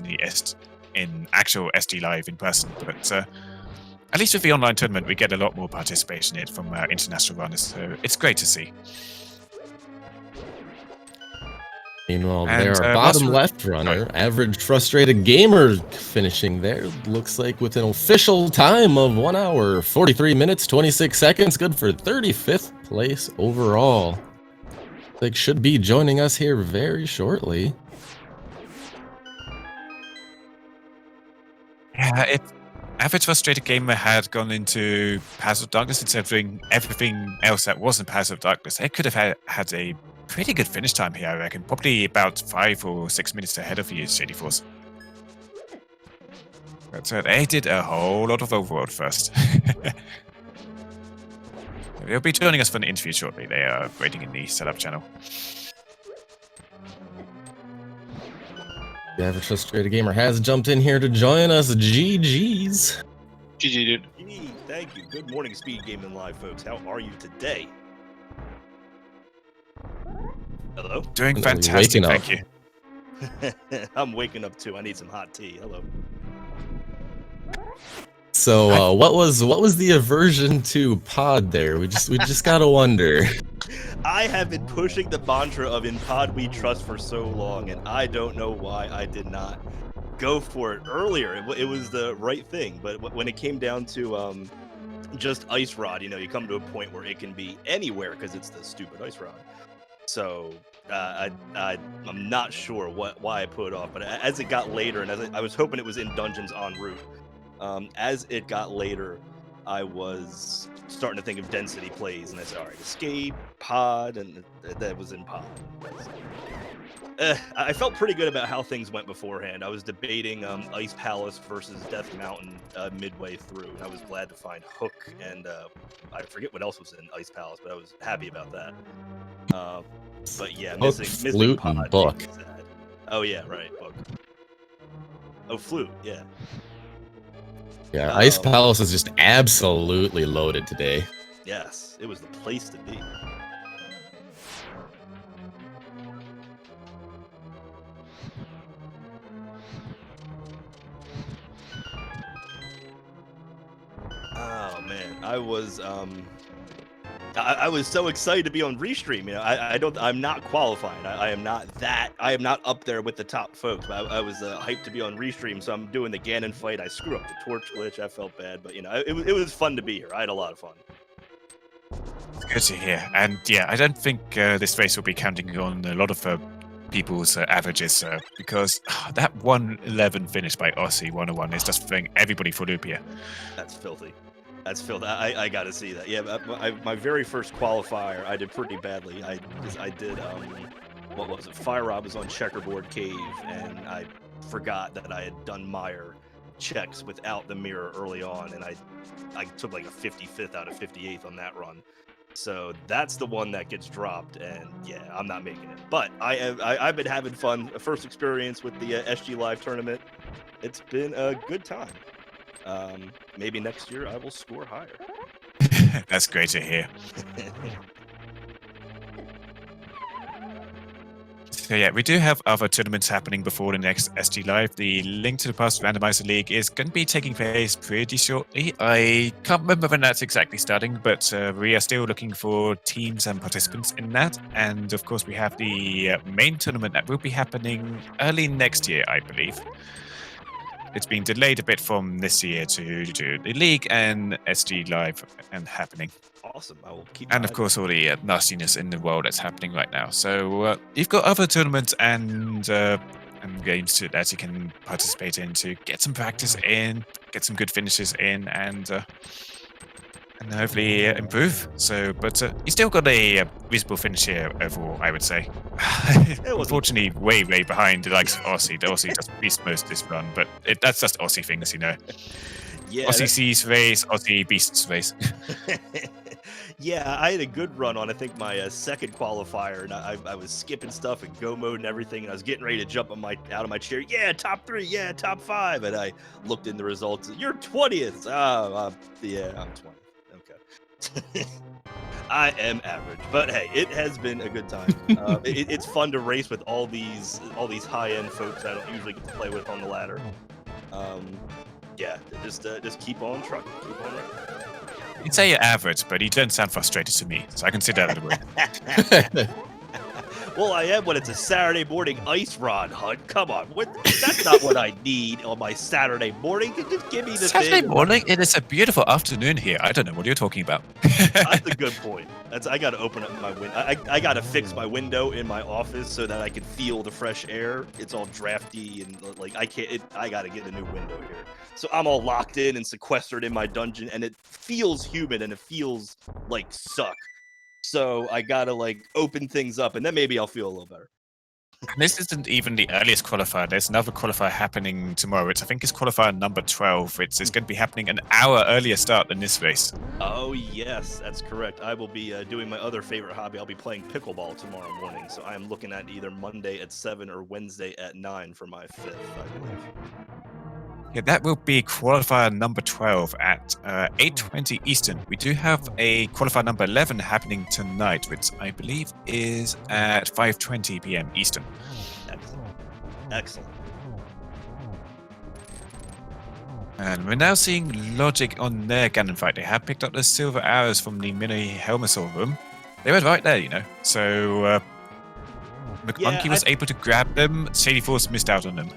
in actual SD Live in person. But at least with the online tournament, we get a lot more participation in it from international runners, so it's great to see.
Meanwhile,
And,
there, our
whilst
bottom
we're-
left runner, Average Frustrated Gamer, finishing there. Looks like with an official time of 1 hour, 43 minutes, 26 seconds. Good for 35th place overall. Like, should be joining us here very shortly.
Yeah, if Average Frustrated Gamer had gone into Paths of Darkness instead of doing everything else that wasn't Paths of Darkness, they could have had a pretty good finish time here, I reckon. Probably about 5 or 6 minutes ahead of you, Shady Force. But they did a whole lot of Overworld first. They'll be joining us for an interview shortly. They are waiting in the setup channel.
The Average Frustrated Gamer has jumped in here to join us. GG's.
GG, dude.
Hey, thank you. Good morning, Speed Gaming Live, folks. How are you today? Hello?
Doing
Waking
fantastic,
up.
thank you.
I'm waking up too. I need some hot tea. Hello.
So, what was the aversion to pod there? We just gotta wonder.
I have been pushing the mantra of in pod we trust for so long, and I don't know why I did not go for it earlier. It was the right thing, but when it came down to just ice rod, you know, you come to a point where it can be anywhere because it's the stupid ice rod. So I'm not sure why I put it off, but as it got later, and as I was hoping it was in dungeons en route, as it got later, I was starting to think of density plays, and I said, all right, escape, pod, and that was in pod. I felt pretty good about how things went beforehand. I was debating Ice Palace versus Death Mountain midway through, and I was glad to find Hook, and I forget what else was in Ice Palace, but I was happy about that. But yeah,
Hook,
missing
flute,
pod
and book.
made me sad. Oh yeah, right, book. Oh, flute, yeah.
Yeah, Ice Palace is just absolutely loaded today.
Yes, it was the place to be. Oh man, I was so excited to be on Restream. You know, I'm not qualified. I am not up there with the top folks. But I was hyped to be on Restream, so I'm doing the Ganon fight. I screw up the torch glitch. I felt bad, but you know, it was fun to be here. I had a lot of fun.
Good to hear. And yeah, I don't think this race will be counting on a lot of people's averages because that 1:11 finish by Aussie 101 is just throwing everybody for loop here.
That's filthy. That's filthy. I got to see that. Yeah, my very first qualifier, I did pretty badly. I did what was it? Fire Rob was on Checkerboard Cave, and I forgot that I had done Meyer checks without the mirror early on, and I took like a 55th out of 58th on that run. So that's the one that gets dropped, and yeah, I'm not making it. But I've been having fun. A first experience with the SG Live tournament. It's been a good time. Maybe next year I will score higher.
That's great to hear. So yeah, we do have other tournaments happening before the next SG Live. The Link to the Past Randomizer League is going to be taking place pretty shortly. I can't remember when that's exactly starting, but we are still looking for teams and participants in that. And of course, we have the main tournament that will be happening early next year, I believe. It's been delayed a bit from this year to the league and SG Live and happening.
Awesome. I will keep.
And of course, all the nastiness in the world that's happening right now. So you've got other tournaments and games that you can participate in to get some practice in, get some good finishes in, and and hopefully improve. So, but you still got a reasonable finish here overall, I would say. Unfortunately, way behind the likes of Aussie. The Aussie just beast most this run, but that's just Aussie things, you know.
Yeah,
Aussie sees race, Aussie beasts race.
yeah, I had a good run on, I think, my second qualifier, and I was skipping stuff in go mode and everything, and I was getting ready to jump out of my chair. Yeah, top 3, yeah, top 5, and I looked in the results. You're 20th. Yeah, I'm 20th. Okay. I am average, but hey, it has been a good time. It's fun to race with all these high-end folks I don't usually get to play with on the ladder. Yeah, just keep on trucking, keep on running.
You'd say you're average, but you don't sound frustrated to me, so I consider that a win.
Well, I am when it's a Saturday morning ice rod hunt. Come on, that's not what I need on my Saturday morning. Just give me the
Saturday
thing.
morning? It is a beautiful afternoon here. I don't know what you're talking about.
That's a good point. I got to open up my window. I got to fix my window in my office so that I can feel the fresh air. It's all drafty and like I can't. I got to get a new window here. So I'm all locked in and sequestered in my dungeon, and it feels humid and it feels like suck. So I gotta like open things up, and then maybe I'll feel a little better.
This isn't even the earliest qualifier. There's another qualifier happening tomorrow. I think it's qualifier number 12. It's going to be happening an hour earlier start than this race.
Oh yes, that's correct. I will be doing my other favorite hobby. I'll be playing pickleball tomorrow morning. So I am looking at either Monday at 7 or Wednesday at 9 for my 5th, I believe.
Yeah, that will be qualifier number 12 at 8:20 Eastern. We do have a qualifier number 11 happening tonight, which I believe is at 5:20 p.m. Eastern.
Excellent. Excellent.
And we're now seeing Logic on their Ganon fight. They have picked up the silver arrows from the mini Helmasaur room. They were right there, you know. So McMonkey was able to grab them. Shady Force missed out on them.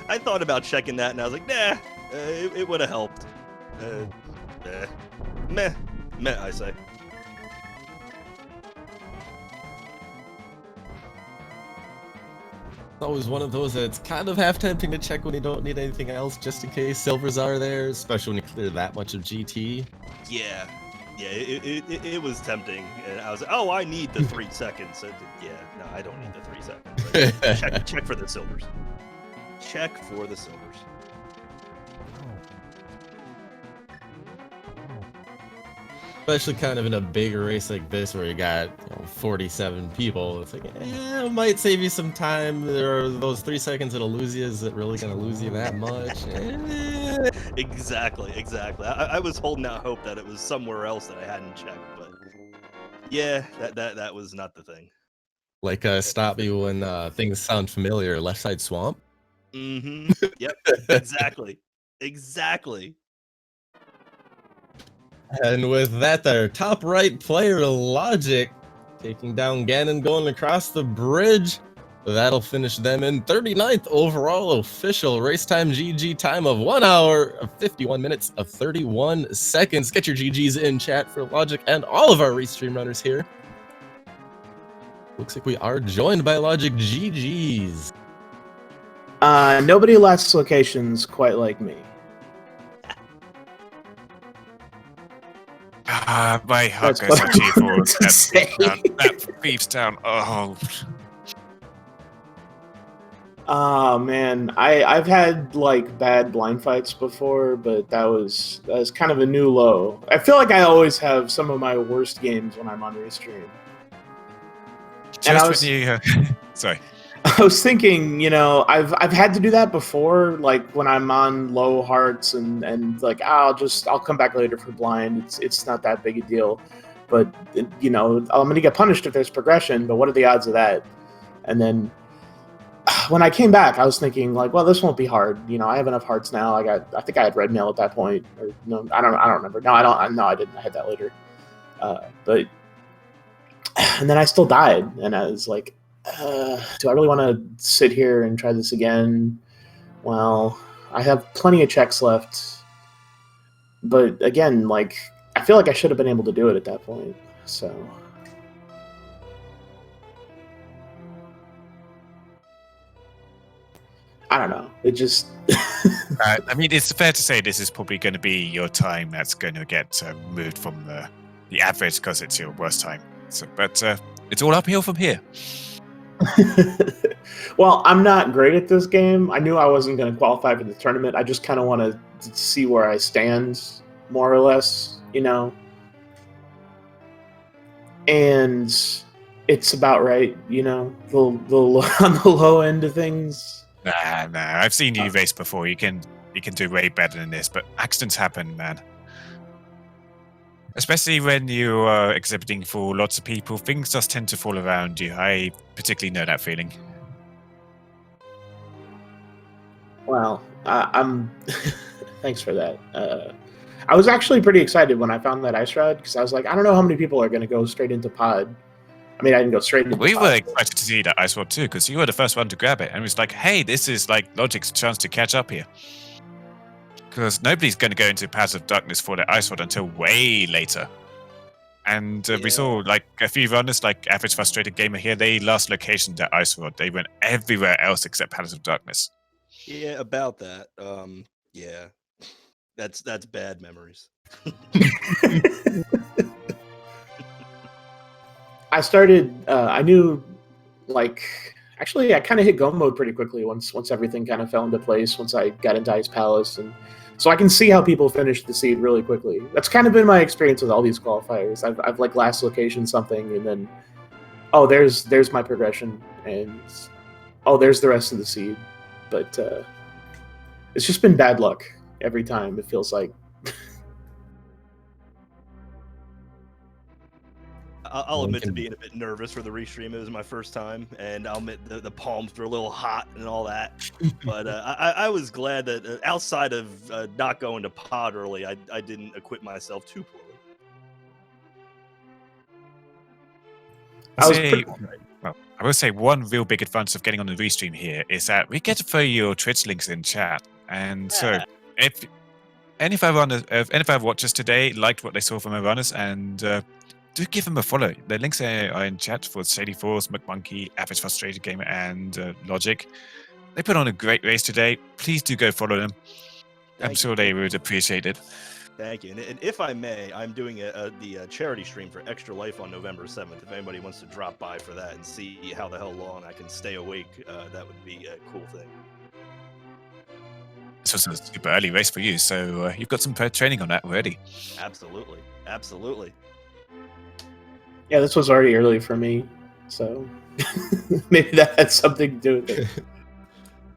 I thought about checking that, and I was like, nah, it would have helped. Meh, I say.
It's always one of those that's kind of half tempting to check when you don't need anything else, just in case silvers are there, especially when you clear that much of GT.
Yeah, it was tempting, and I was like, oh, I need the 3 seconds. Yeah, no, I don't need the 3 seconds. Check for the silvers. Check for the silvers.
Especially kind of in a big race like this where you got 47 people. It's like, it might save you some time. There are those 3 seconds it'll lose you. Is it really going to lose you that much?
Exactly. I was holding out hope that it was somewhere else that I hadn't checked, but yeah, that was not the thing.
Like stop me when things sound familiar. Left side swamp.
Mm-hmm. Yep. Exactly.
And with that, their top right player, Logic, taking down Ganon, going across the bridge. That'll finish them in 39th overall official race time GG time of 1 hour of 51 minutes of 31 seconds. Get your GGs in chat for Logic and all of our restream runners here. Looks like we are joined by Logic. GGs.
Nobody last locations quite like me.
My heart
That's
goes
what
out to you
I wanted
for
to say.
that beefs down. Oh.
Oh man, I've had like bad blind fights before, but that was kind of a new low. I feel like I always have some of my worst games when I'm on restream.
Just when you, sorry.
I was thinking, I've had to do that before, like when I'm on low hearts and like I'll come back later for blind. It's not that big a deal, but I'm gonna get punished if there's progression. But what are the odds of that? And then when I came back, I was thinking like, well, this won't be hard. I have enough hearts now. I think I had red mail at that point, or no, I don't remember. No, I don't. No, I didn't. I had that later. But and then I still died, and I was like, do I really want to sit here and try this again? Well, I have plenty of checks left, but again, like I feel like I should have been able to do it at that point. So. I don't know. It just
I mean, it's fair to say this is probably going to be your time that's going to get moved from the average because it's your worst time. So, but it's all uphill from here.
well, I'm not great at this game. I knew I wasn't going to qualify for the tournament. I just kind of want to see where I stand, more or less, you know. And it's about right, you know, the on the low end of things.
Nah. I've seen you race before. You can do way better than this, but accidents happen, man. Especially when you are exhibiting for lots of people, things just tend to fall around you. I particularly know that feeling.
Well, I'm. Thanks for that. I was actually pretty excited when I found that ice rod because I was like, I don't know how many people are going to go straight into pod. I mean, I didn't go straight into.
We
pod,
were excited to see that ice rod too, because you were the first one to grab it, and it was like, hey, this is like Logic's chance to catch up here. Because nobody's going to go into Paths of Darkness for the ice rod until way later. And we saw like a few runners, like Average Frustrated Gamer here, they lost location to ice rod. They went everywhere else except Paths of Darkness.
Yeah, about that. Yeah, that's bad memories.
I started. I knew, like, actually, I kind of hit go mode pretty quickly once everything kind of fell into place. Once I got into Ice Palace, and so I can see how people finish the seed really quickly. That's kind of been my experience with all these qualifiers. I've like last location something, and then there's my progression, and there's the rest of the seed. But it's just been bad luck every time. It feels like.
I'll admit to being a bit nervous for the restream. It was my first time, and I'll admit the palms were a little hot and all that. But I was glad that outside of not going to pod early, I didn't equip myself too poorly.
I will say one real big advantage of getting on the restream here is that we get to throw your Twitch links in chat. And so if any of our watchers today liked what they saw from our runners, and do give them a follow. The links are in chat for Shady Force, McMonkey, Average Frustrated Gamer, and Logic. They put on a great race today. Please do go follow them. I'm sure they would appreciate it.
Thank you. And if I may, I'm doing the charity stream for Extra Life on November 7th. If anybody wants to drop by for that and see how the hell long I can stay awake, that would be a cool thing.
This was a super early race for you, so you've got some training on that already.
Absolutely.
Yeah, this was already early for me, so maybe that had something to do with it.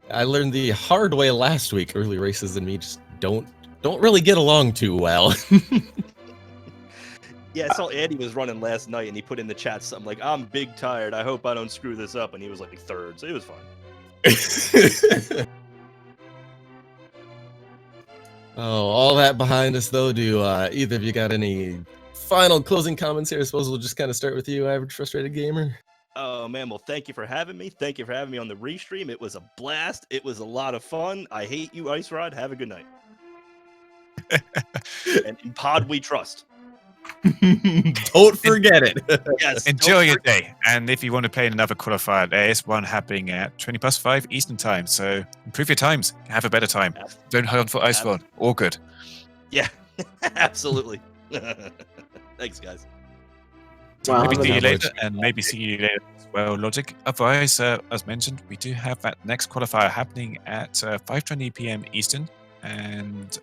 I learned the hard way last week. Early races and me just don't really get along too well.
Yeah, I saw Andy was running last night, and he put in the chat something like, "I'm big tired. I hope I don't screw this up," and he was like third, so it was fine.
Oh, all that behind us, though. Do either of you got any final closing comments here? I suppose we'll just kind of start with you, Average Frustrated Gamer.
Oh, man. Well, thank you for having me. Thank you for having me on the restream. It was a blast. It was a lot of fun. I hate you, Ice Rod. Have a good night. And in pod we trust.
Don't forget it.
Yes.
Enjoy your day. And if you want to play in another qualifier, there is one happening at 20+5 Eastern time. So improve your times. Have a better time. Don't hunt for Ice Rod. All good.
Yeah, absolutely. Thanks, guys.
Wow,
Maybe see you
another-
later, and maybe see you later as well, Logic. Otherwise, as mentioned, we do have that next qualifier happening at 5:20 p.m. Eastern. And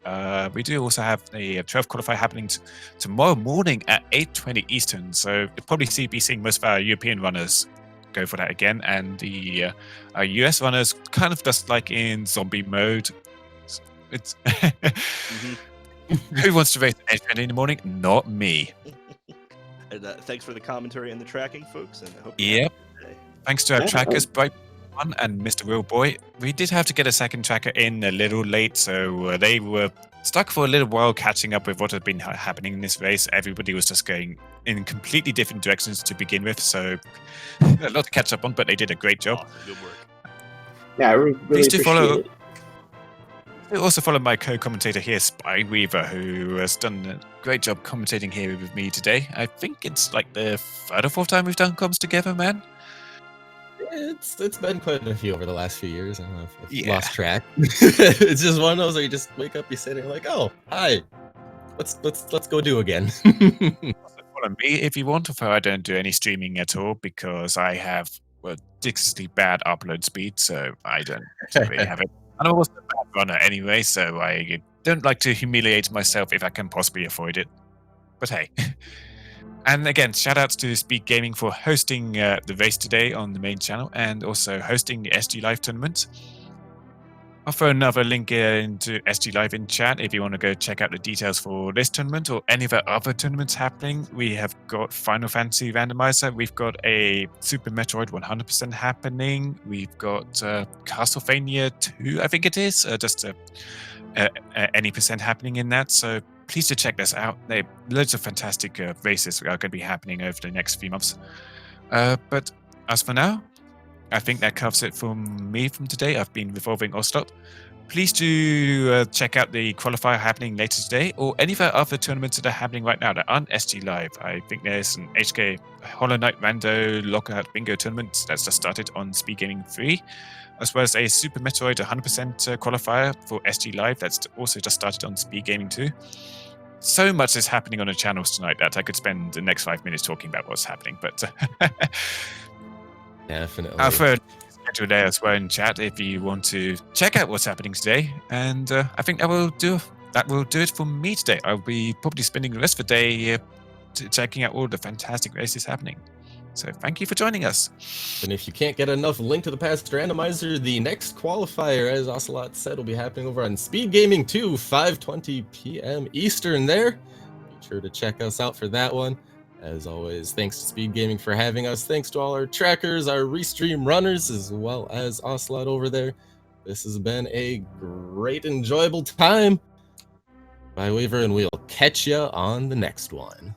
we do also have a 12th qualifier happening tomorrow morning at 8:20 Eastern. So you'll probably be seeing most of our European runners go for that again. And the US runners kind of just like in zombie mode. It's Who wants to race at 8:20 in the morning? Not me.
And thanks for the commentary and the tracking, folks. And I hope
Yep. Thanks to our
Yeah.
trackers, Bright One and Mr. Real Boy. We did have to get a second tracker in a little late, so they were stuck for a little while catching up with what had been happening in this race. Everybody was just going in completely different directions to begin with, so a lot to catch up on, but they did a great job.
Awesome. Good work.
Yeah, I really
Please do
appreciate
follow-
it.
I also follow my co-commentator here, Spy Weaver, who has done a great job commentating here with me today. I think it's like the third or fourth time we've done comms together, man.
It's been quite a few over the last few years. I don't know if I've
Yeah.
lost track. It's just one of those where you just wake up, you sit there, like, oh, hi, let's go do again.
Follow me if you want, although I don't do any streaming at all because I have ridiculously bad upload speed, so I don't really have it. And I'm also a bad runner anyway, so I don't like to humiliate myself if I can possibly avoid it. But hey. And again, shout outs to SpeedGaming for hosting the race today on the main channel and also hosting the SG Live tournament. I'll throw another link into SG Live in chat if you want to go check out the details for this tournament or any of our other tournaments happening. We have got Final Fantasy Randomizer. We've got a Super Metroid 100% happening. We've got Castlevania 2, I think it is. Just any percent happening in that. So please do check this out. There are loads of fantastic races that are going to be happening over the next few months. But as for now, I think that covers it from me from today. I've been Revolving Ocelot. Please do check out the qualifier happening later today or any of our other tournaments that are happening right now that aren't SG Live. I think there's an HK Hollow Knight Rando Lockout Bingo tournament that's just started on SpeedGaming 3, as well as a Super Metroid 100% qualifier for SG Live that's also just started on SpeedGaming 2. So much is happening on the channels tonight that I could spend the next 5 minutes talking about what's happening, but
Definitely.
I'll throw a schedule there as well in chat if you want to check out what's happening today. And I think that will do it for me today. I'll be probably spending the rest of the day checking out all the fantastic races happening. So thank you for joining us.
And if you can't get enough Link to the Past Randomizer, the next qualifier, as Ocelot said, will be happening over on SpeedGaming 2, 5:20 p.m. Eastern there. Be sure to check us out for that one. As always, thanks to SpeedGaming for having us. Thanks to all our trackers, our restream runners, as well as Ocelot over there. This has been a great, enjoyable time. Bye, Weaver, and we'll catch ya on the next one.